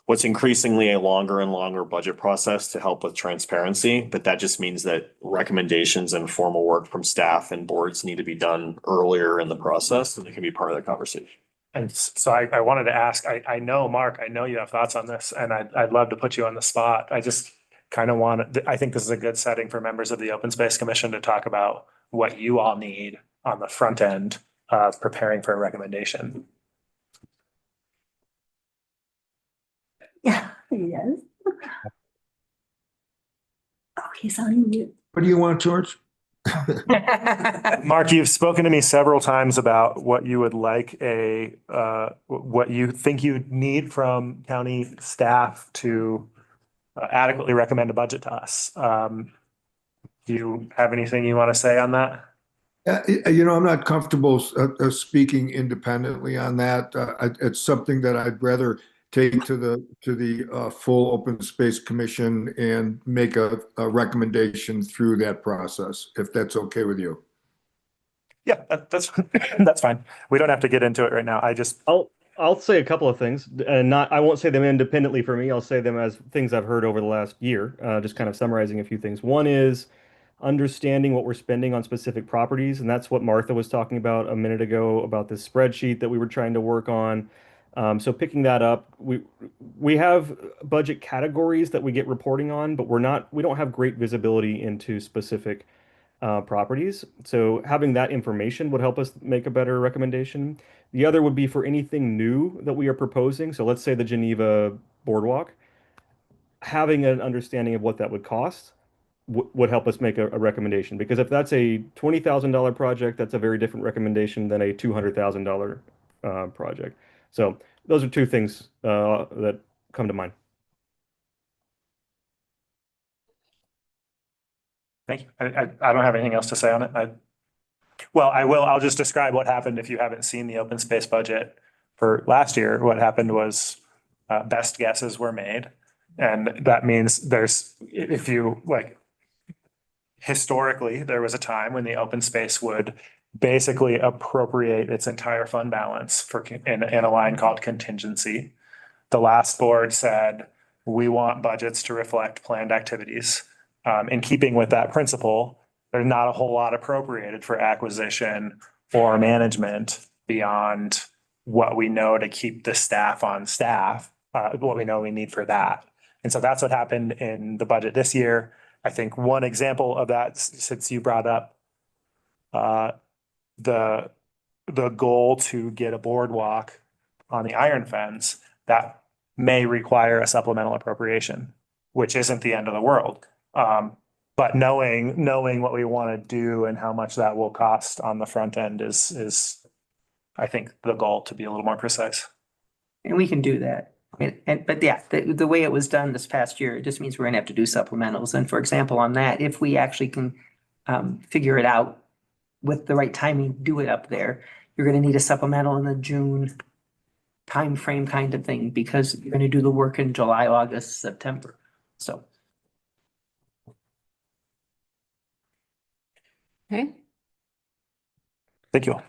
what's increasingly a longer and longer budget process to help with transparency. But that just means that recommendations and formal work from staff and boards need to be done earlier in the process, and they can be part of the conversation. And so I wanted to ask, I know, Mark, I know you have thoughts on this, and I'd love to put you on the spot. I just kind of I think this is a good setting for members of the Open Space Commission to talk about what you all need on the front end of preparing for a recommendation. Yeah, yes. Oh, he's on mute. What do you want, George? Mark, you've spoken to me several times about what you would like what you think you need from county staff to adequately recommend a budget to us. Do you have anything you want to say on that? I'm not comfortable speaking independently on that. It's something that I'd rather take to the full Open Space Commission and make a recommendation through that process, if that's okay with you. Yeah, that's that's fine. We don't have to get into it right now. I'll say a couple of things, and I won't say them independently for me. I'll say them as things I've heard over the last year, just kind of summarizing a few things. One is understanding what we're spending on specific properties, and that's what Martha was talking about a minute ago about this spreadsheet that we were trying to work on. So picking that up, we have budget categories that we get reporting on, but we don't have great visibility into specific properties. So having that information would help us make a better recommendation. The other would be for anything new that we are proposing. So let's say the Geneva Boardwalk, having an understanding of what that would cost would help us make a recommendation. Because if that's a $20,000 project, that's a very different recommendation than a $200,000 project. So those are two things that come to mind. Thank you. I don't have anything else to say on it. I'll just describe what happened if you haven't seen the open space budget for last year. What happened was best guesses were made. And that means historically, there was a time when the open space would basically appropriate its entire fund balance in a line called contingency. The last board said, we want budgets to reflect planned activities. In keeping with that principle, there's not a whole lot appropriated for acquisition or management beyond what we know to keep the staff on staff, what we know we need for that. And so that's what happened in the budget this year. I think one example of that, since you brought up the goal to get a boardwalk on the iron fence, that may require a supplemental appropriation, which isn't the end of the world. But knowing what we want to do and how much that will cost on the front end is I think the goal, to be a little more precise. And we can do that. But yeah, the way it was done this past year, it just means we're gonna have to do supplementals. And for example, on that, if we actually can figure it out with the right timing, do it up there, you're gonna need a supplemental in the June timeframe kind of thing, because you're gonna do the work in July, August, September. So. Okay. Thank you all.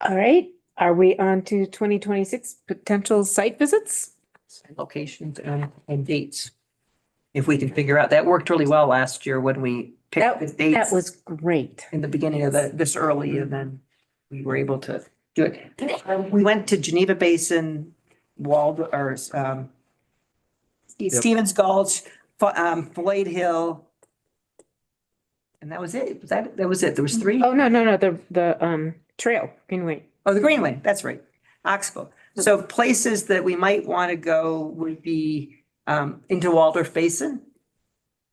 All right, are we on to 2026 potential site visits? Locations and dates. If we can figure out, that worked really well last year when we picked the dates. That was great. In the beginning of this early, and then we were able to do it. We went to Geneva Basin, Stevens Gulch, Floyd Hill. And that was it. That was it. There was three. Oh, no, the trail, Greenway. Oh, the Greenway, that's right. Oxbow. So places that we might want to go would be into Waldorf Basin,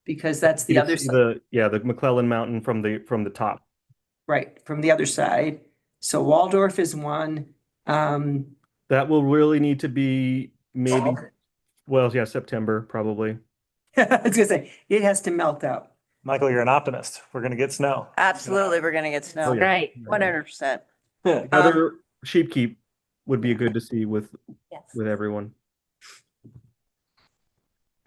because that's the other side. The McClellan Mountain from the top. Right, from the other side. So Waldorf is one. That will really need to be maybe, September probably. I was gonna say, it has to melt out. Michael, you're an optimist. We're gonna get snow. Absolutely, we're gonna get snow. Oh, yeah. Right, 100%. Other Sheep Keep would be good to see with everyone.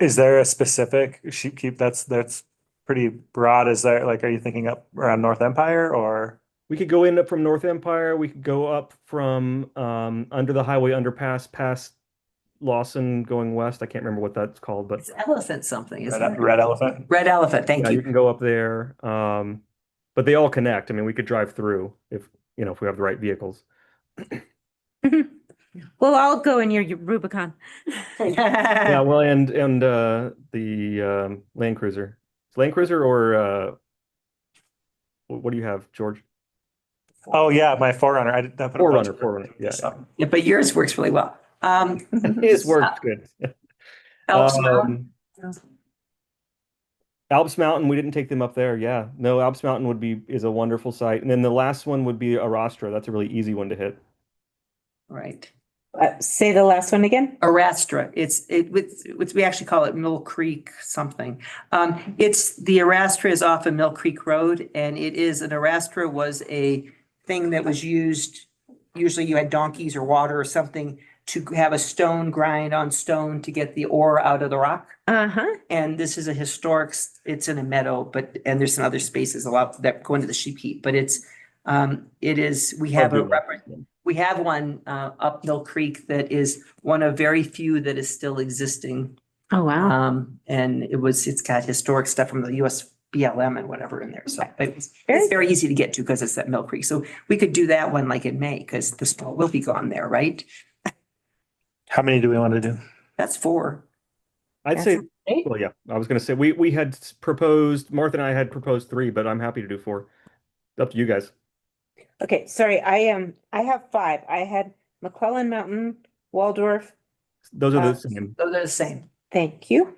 Is there a specific sheep keep that's pretty broad? Is there like, are you thinking up around North Empire or? We could go in up from North Empire. We could go up from under the highway underpass past Lawson going west. I can't remember what that's called, but It's elephant something, isn't it? Red Elephant? Red Elephant, thank yeah, you you. can go up there. But they all connect. I mean, we could drive through if if we have the right vehicles. Well, I'll go in your Rubicon. Yeah, well, and the Land Cruiser. It's Land Cruiser or what do you have, George? Oh, yeah, my Forerunner. I did that. Forerunner. Yeah, Yeah, but yours works really well. his works good. Alps Mountain. Alps Mountain, we didn't take them up there. Yeah, no, Alps Mountain is a wonderful site, and then the last one would be Arastra. That's a really easy one to hit. Right. Say the last one again. Arastra. We actually call it Mill Creek something. It's the Arastra is off of Mill Creek Road, and an Arastra was a thing that was used. Usually, you had donkeys or water or something to have a stone grind on stone to get the ore out of the rock. And this is a historic. It's in a meadow, and there's some other spaces a lot that go into the sheep heap. But it is. We have We have one up Mill Creek that is one of very few that is still existing. Oh, wow. And it's got historic stuff from the US BLM and whatever in there. So it's very easy to get to because it's at Mill Creek. So we could do that one like in May because the snow will be gone there, right? How many do we want to do? That's 4. I'd say, well, yeah, I was going to say we had proposed, Martha and I had proposed 3, but I'm happy to do 4. It's up to you guys. Okay, sorry, I have 5. I had McClellan Mountain, Waldorf. Those are the same. Those are the same. Thank you.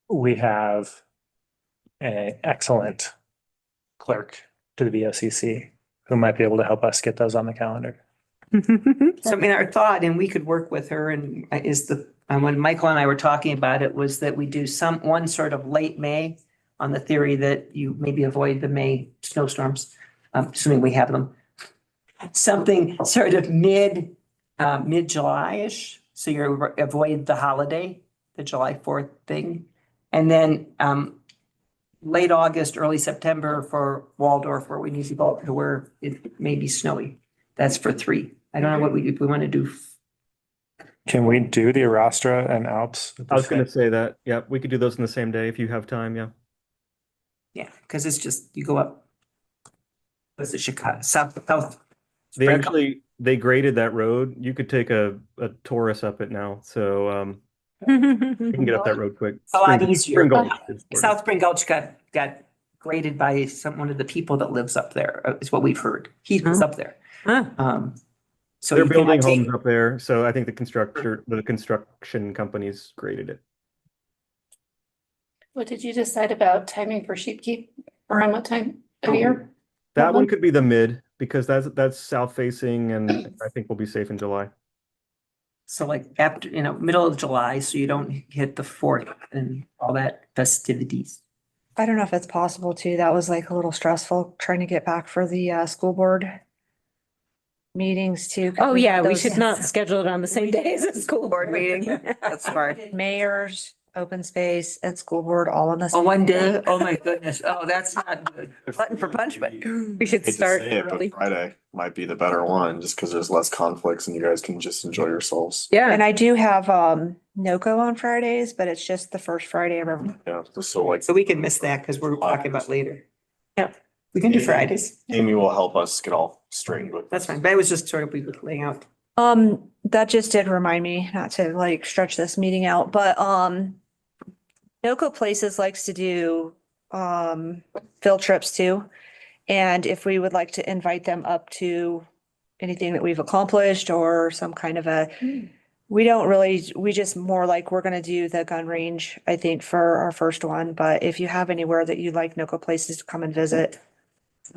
We have an excellent clerk to the BOCC who might be able to help us get those on the calendar. So I mean, our thought, and we could work with her, and when Michael and I were talking about it, was that we do one sort of late May on the theory that you maybe avoid the May snowstorms, assuming we have them. Something sort of mid-July-ish, so you avoid the holiday, the July 4th thing. And then late August, early September for Waldorf, where we need to go to where it may be snowy. That's for 3. I don't know what we want to do. Can we do the Arastra and Alps? I was going to say that. Yeah, we could do those in the same day if you have time. Yeah. Yeah, because it's just, you go up. Was it Chicago, south? They graded that road. You could take a Taurus up it now. So you can get up that road quick. A lot easier. Spring Gulch. South Spring Gulch got graded by one of the people that lives up there, is what we've heard. He lives up there. So they're building homes up there. So I think the construction companies graded it. What did you decide about timing for sheep keep? Around what time of year? That one could be the mid because that's south facing, and I think we'll be safe in July. So like after, middle of July, so you don't hit the 4th and all that festivities. I don't know if it's possible too. That was like a little stressful trying to get back for the school board meetings too. Oh, yeah, we should not schedule it on the same day as a school board meeting. That's smart. Mayors, open space, and school board all on the same. Oh, one day? Oh, my goodness. Oh, that's not good. Button for punishment. We should Hate to start say it, but early. Friday might be the better one, just because there's less conflicts and you guys can just enjoy yourselves. Yeah. And I do have NOCO on Fridays, but it's just the first Friday of every month. Yeah, just so like So we can miss that because we're talking about later. Yeah, we can do Fridays. Amy will help us get all straightened with. That's fine. But it was just sort of we were laying out. That just did remind me, not to like stretch this meeting out, but NOCO Places likes to do field trips too. And if we would like to invite them up to anything that we've accomplished or some kind of we just more like we're gonna do the gun range, I think, for our first one. But if you have anywhere that you'd like NOCO Places to come and visit.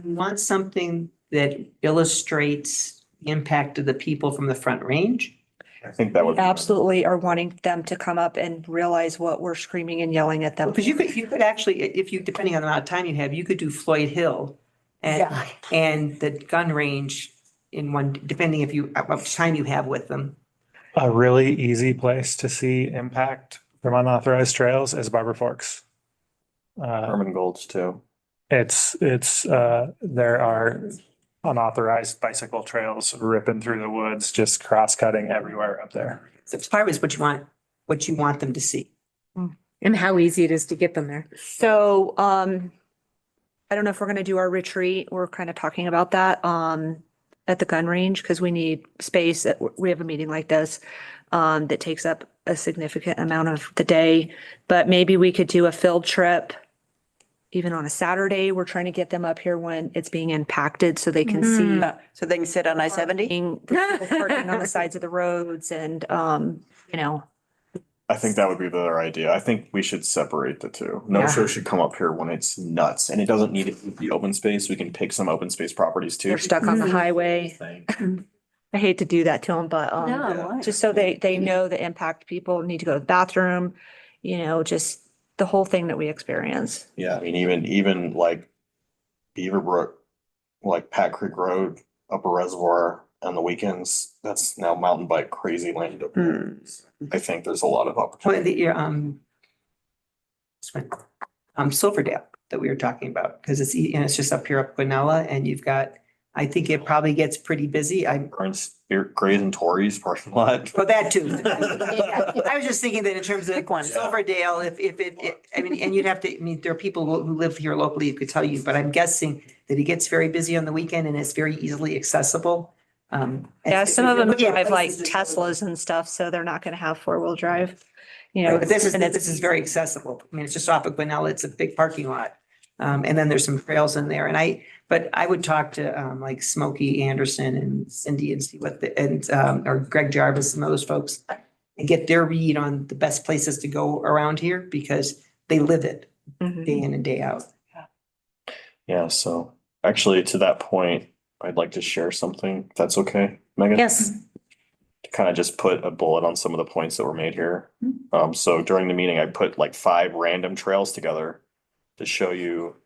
We want something that illustrates the impact of the people from the Front Range. I think that would Absolutely are wanting them to come up and realize what we're screaming and yelling at them. Because you could actually, depending on the amount of time you have, you could do Floyd Hill and the gun range in one, depending if you, how much time you have with them. A really easy place to see impact from unauthorized trails is Barber Forks. Herman Gulch too. There are unauthorized bicycle trails ripping through the woods, just cross-cutting everywhere up there. So part is what you want them to see. And how easy it is to get them there. So, I don't know if we're gonna do our retreat. We're kind of talking about that, at the gun range, because we need space. We have a meeting like this, that takes up a significant amount of the day. But maybe we could do a field trip, even on a Saturday. We're trying to get them up here when it's being impacted so they can see. So they can sit on I-70? Parking on the sides of the roads and, you know, I think that would be the other idea. I think we should separate the two. No Yeah. show should come up here when it's nuts, and it doesn't need to be open space. We can pick some open space properties too. they're stuck on the highway. I hate to do that to them, but, No, why? just so they know the impact. People need to go to the bathroom, you know, just the whole thing that we experience. Yeah, I mean, even like Beaverbrook, like Pat Creek Road, Upper Reservoir on the weekends, that's now mountain bike crazy land. I think there's a lot of Well, opportunity. Silverdale that we were talking about, because it's just up here up Quinella, and you've got, I think it probably gets pretty busy. Grays and Tories parking lot. Well, that too. I was just thinking that in terms of Silverdale, I mean, and you'd have to, I mean, there are people who live here locally who could tell you, but I'm guessing that it gets very busy on the weekend and it's very easily accessible. Yeah, some of them Yeah, drive like places- Teslas and stuff, so they're not gonna have four-wheel drive. You know, Right, but this and it's is very accessible. I mean, it's just off of Gwinnett. It's a big parking lot. And then there's some trails in there. But I would talk to like Smokey Anderson and Cindy and see or Greg Jarvis and those folks and get their read on the best places to go around here because they live it day in and day out. Yeah, so actually to that point, I'd like to share something, if that's okay, Megan? Yes. To kind of just put a bullet on some of the points that were made here. So during the meeting, I put like 5 random trails together to show you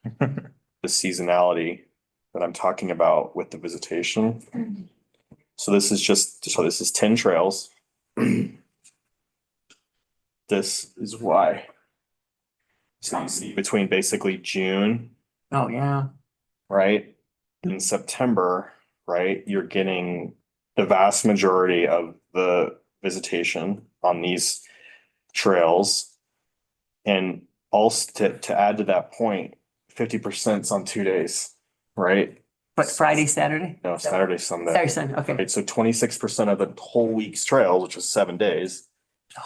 the seasonality that I'm talking about with the visitation. So this is 10 trails. This is why. So you see between basically June, Oh, yeah. right? In September, right? You're getting the vast majority of the visitation on these trails. And also to add to that point, 50% on 2 days, right? But Friday, Saturday? No, Saturday, Sunday. Saturday, Sunday, okay. Right, so 26% of the whole week's trails, which was 7 days,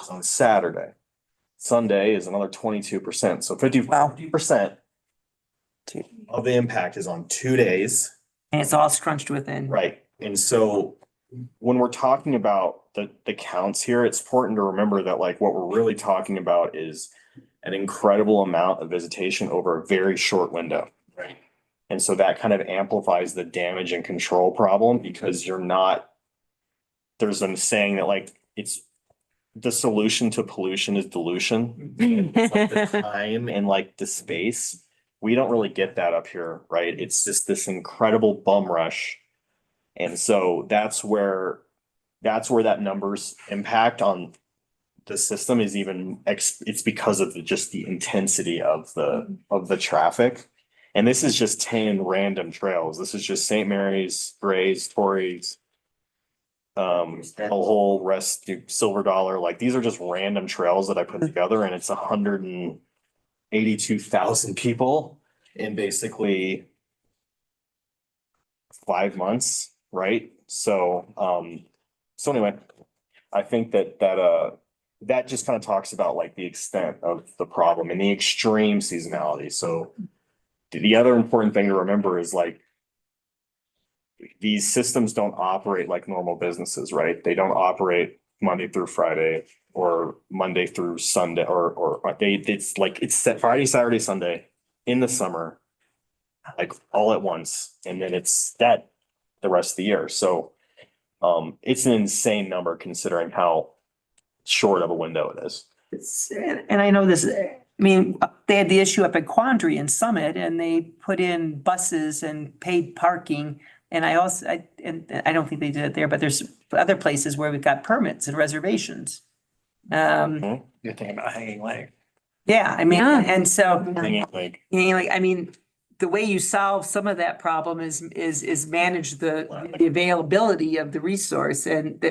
is on Saturday. Sunday is another 22%. So 50% of the impact is on 2 days. And it's all scrunched within. Right. And so when we're talking about the counts here, it's important to remember that like what we're really talking about is an incredible amount of visitation over a very short window. Right. And so that kind of amplifies the damage and control problem because there's a saying that like it's the solution to pollution is dilution. The time and like the space. We don't really get that up here, right? It's just this incredible bum rush. And so that's where that numbers impact on the system is it's because of just the intensity of the traffic. And this is just 10 random trails. This is just St. Mary's, Grays, Tories, the whole rest, Silver Dollar. Like these are just random trails that I put together and it's 182,000 people in basically 5 months, right? So anyway, I think that just kind of talks about like the extent of the problem and the extreme seasonality. So the other important thing to remember is like these systems don't operate like normal businesses, right? They don't operate Monday through Friday or Monday through Sunday or it's set Friday, Saturday, Sunday in the summer, like all at once. And then it's dead the rest of the year. So it's an insane number considering how short of a window it is. And I know this, I mean, they had the issue up at Quandary in Summit and they put in buses and paid parking And I also, and I don't think they did it there, but there's other places where we've got permits and reservations. You're thinking about Hanging Lake. Yeah, I mean, Yeah. and so, Hanging Lake. you know, like, I mean, the way you solve some of that problem is manage the availability of the resource and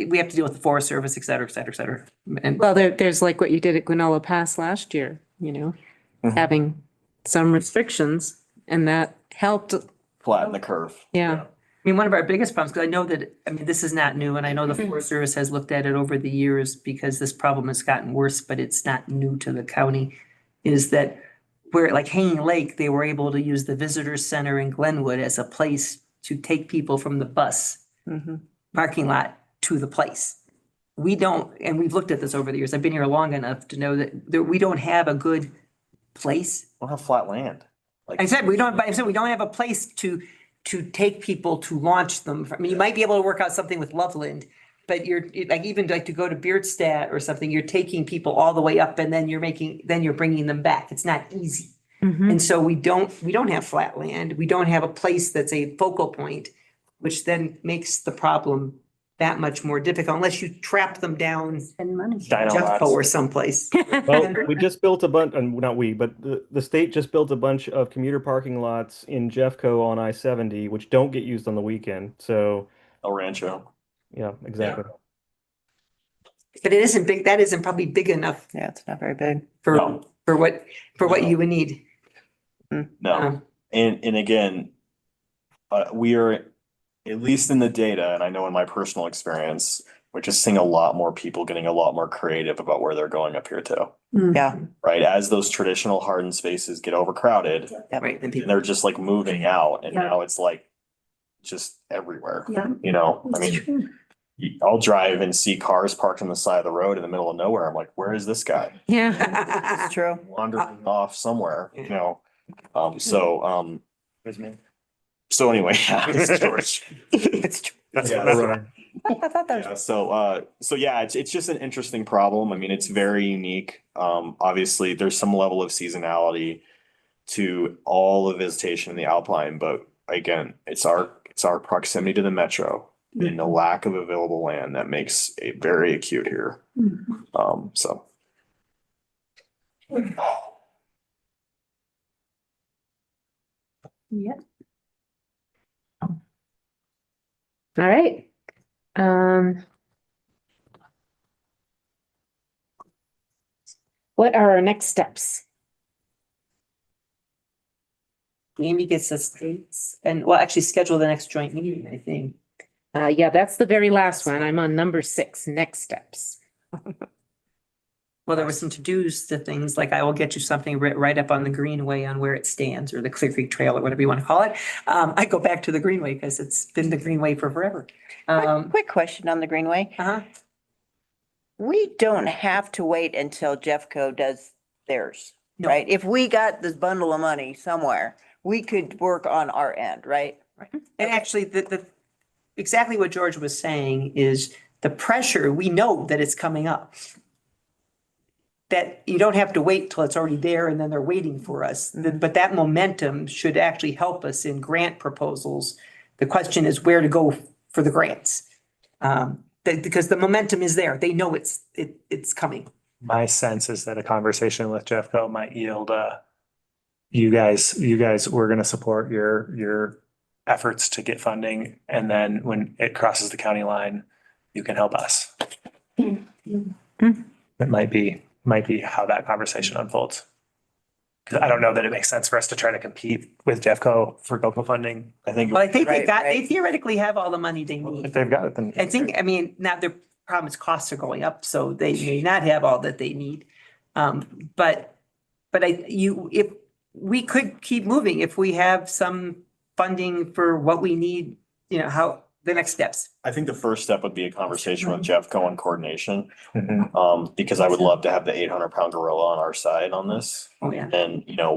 we have to deal with the Forest Service, et cetera, et cetera, et cetera. And Well, there's like what you did at Guanola Pass last year, you know, Mhm. having some restrictions and that helped. Flatten the curve. Yeah. I mean, one of our biggest problems, because I know that, I mean, this is not new, and I know the Forest Service has looked at it over the years because this problem has gotten worse, but it's not new to the county, is that where like Hanging Lake, they were able to use the visitor center in Glenwood as a place to take people from the bus parking lot to the place. We don't, and we've looked at this over the years. I've been here long enough to know that we don't have a good place. We don't have flat land. Like I said, we don't, but I said we don't have a place to take people to launch them. I mean, you might be able to work out something with Loveland, but you're like, even like to go to Beardstadt or something, you're taking people all the way up and then you're bringing them back. It's not easy. And so we don't have flat land. We don't have a place that's a focal point, which then makes the problem that much more difficult unless you trap them down Spend money. Jeffco or someplace. Well, we just built a bunch, and not we, but the state just built a bunch of commuter parking lots in Jeffco on I-70, which don't get used on the weekend. So, El Rancho. yeah, exactly. But it isn't big, that isn't probably big enough Yeah, it's not very big. for No. what you would need. No, and again, we are, at least in the data, and I know in my personal experience, we're just seeing a lot more people getting a lot more creative about where they're going up here too. Yeah. Right, as those traditional hardened spaces get overcrowded, Right, and and they're just like moving out, and now it's like just everywhere. Yeah. You know, I It's mean, true. I'll drive and see cars parked on the side of the road in the middle of nowhere. I'm like, where is this guy? Yeah. It's true. Wandering off somewhere, you know? So anyway, yeah, it's George. It's true. Yeah, I thought that was. yeah, so yeah, it's just an interesting problem. I mean, it's very unique. Obviously, there's some level of seasonality to all the visitation in the Alpine, but again, it's our proximity to the metro and the lack of available land that makes it very acute here. So. Yeah. All right. What are our next steps? Amy gets us dates and we'll actually schedule the next joint meeting, I think. Yeah, that's the very last one. I'm on number 6, next steps. Well, there were some to-dos to things like I will get you something right up on the Greenway on where it stands or the Clear Creek Trail or whatever you want to call it. I go back to the Greenway because it's been the Greenway for forever. Quick question on the Greenway. We don't have to wait until Jeffco does theirs, No. right? If we got this bundle of money somewhere, we could work on our end, right? And actually, the exactly what George was saying is the pressure, we know that it's coming up. That you don't have to wait till it's already there and then they're waiting for us. But that momentum should actually help us in grant proposals. The question is where to go for the grants. Because the momentum is there. They know it's coming. My sense is that a conversation with Jeffco might yield, you guys, we're gonna support your efforts to get funding. And then when it crosses the county line, you can help us. That might be how that conversation unfolds. Cause I don't know that it makes sense for us to try to compete with Jeffco for GOCO funding. I think. Well, I think Right, they theoretically have all the money they need. If they've got it, then. I mean, now their problem is costs are going up, so they may not have all that they need. But if we could keep moving, if we have some funding for what we need, you know, how the next steps. I think the first step would be a conversation with Jeffco on coordination. Because I would love to have the 800-pound gorilla on our side on this. Oh, yeah. And, you know,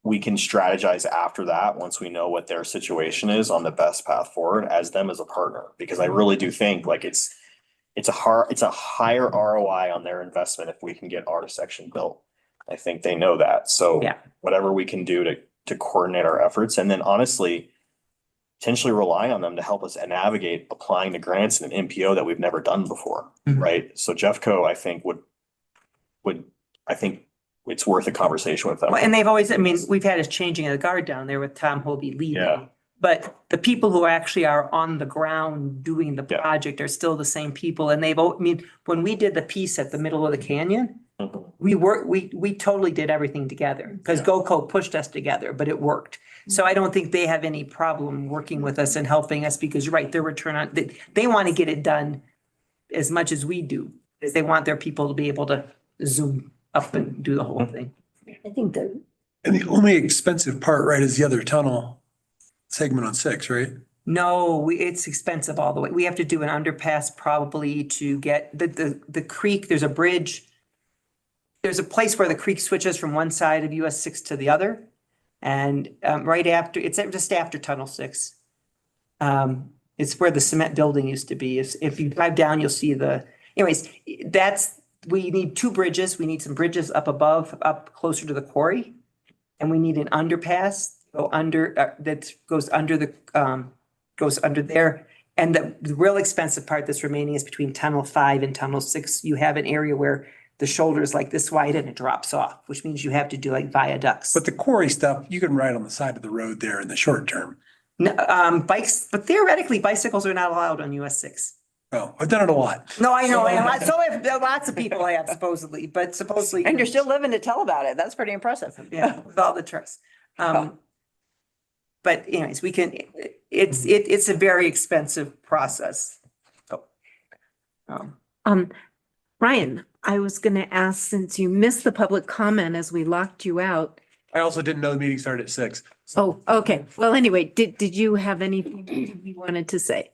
we can strategize after that, once we know what their situation is on the best path forward as them as a partner. Because I really do think like it's a higher ROI on their investment if we can get our section built. I think they know that. So Yeah. whatever we can do to coordinate our efforts, and then honestly, potentially rely on them to help us navigate applying the grants in an MPO that we've never done before, right? So Jeffco, I think I think it's worth a conversation with them. Well, and they've always, I mean, we've had a changing of the guard down there with Tom Hobie leading. Yeah. But the people who actually are on the ground doing the project are still the same people. And I mean, when we did the piece at the middle of the canyon, we totally did everything together because GoCo pushed us together, but it worked. So I don't think they have any problem working with us and helping us because you're right, their return on, they want to get it done as much as we do. Because they want their people to be able to zoom up and do the whole thing. I think that. And the only expensive part, right, is the other tunnel segment on 6, right? No, it's expensive all the way. We have to do an underpass probably to get the creek. There's a bridge. There's a place where the creek switches from one side of US 6 to the other. And right after, it's just after Tunnel 6. It's where the cement building used to be. If you drive down, you'll see anyways, we need 2 bridges. We need some bridges up above, up closer to the quarry. And we need an underpass that goes under there. And the real expensive part that's remaining is between Tunnel 5 and Tunnel 6. You have an area where the shoulder is like this wide and it drops off, which means you have to do like viaducts. But the quarry stuff, you can ride on the side of the road there in the short term. No, bikes, but theoretically bicycles are not allowed on US 6. Oh, I've done it a lot. No, I know. Lots of people have supposedly, but supposedly. And you're still living to tell about it. That's pretty impressive. Yeah, with all the trucks. But anyways, it's a very expensive process. Ryan, I was going to ask, since you missed the public comment as we locked you out. I also didn't know the meeting started at 6. Oh, okay. Well, anyway, did you have anything you wanted to say?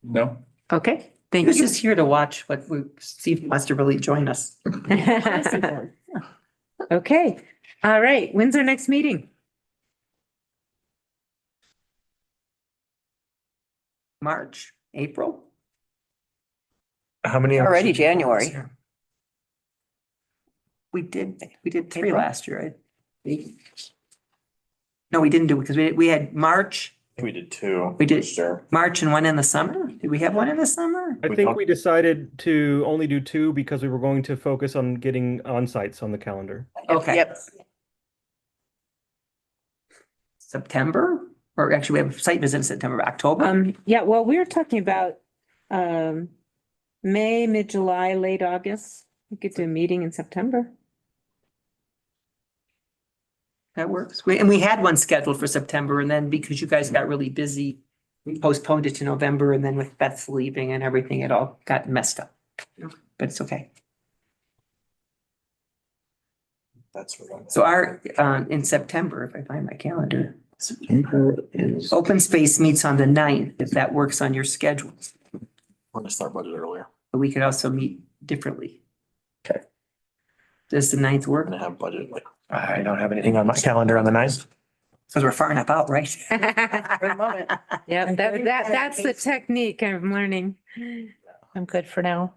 No. Okay, thank He was you. just here to watch see if he wants to really join us. Okay, all right. When's our next meeting? March, April. How many? Already January. We did 3 last year, right? No, we didn't do it because we had March. We did 2. We did Sure. March and one in the summer. Did we have one in the summer? I think we decided to only do 2 because we were going to focus on getting on-sites on the calendar. Okay. Yep. September, or actually we have a site visit in September, October. Yeah, well, we were talking about May, mid-July, late August. We could do a meeting in September. That works. We had one scheduled for September, and then because you guys got really busy, we postponed it to November, and then with Beth's leaving and everything, it all got messed up. But it's okay. That's what So in September, if I find my calendar, open space meets on the 9th, if that works on your schedule. we're gonna start budget earlier. But we could also meet differently. Okay. Does the 9th work? We're gonna have budget like. I don't have anything on my calendar on the 9th. Because we're far enough out, right? For the moment. Yeah, that's the technique I'm learning. I'm good for now.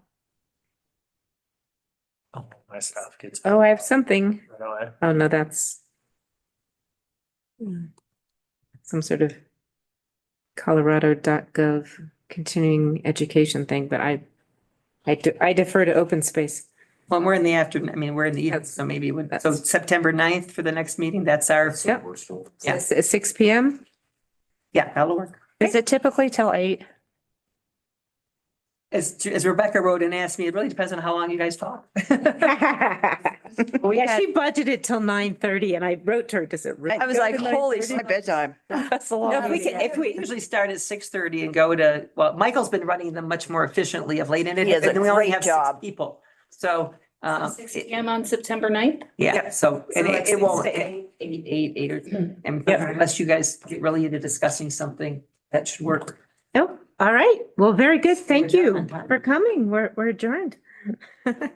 Oh, my stuff gets. Oh, I have something. Right away. Oh, no, that's some sort of Colorado.gov continuing education thing, but I defer to open space. Well, we're in the afternoon, I mean, we're in the evening, so maybe, so September 9th for the next meeting, that's our, Yep. Yeah. At 6 p.m. yeah, that'll work. Is it typically till 8? As Rebecca wrote and asked me, it really depends on how long you guys talk. Yeah, she budgeted till 9:30 and I wrote to her, does it really? I was go like, to holy, 9:30? it's my bedtime. That's a No, lot. if we usually start at 6:30 and go to, well, Michael's been running them much more efficiently of late, and He does a we only great have 6 job. people. So, 6 p.m. on September 9th? yeah, so, and So it won't, it's 8 or, and unless you guys get really into discussing something, that should work. Oh, all right. Well, very good. Thank you for coming. We're adjourned. Bye.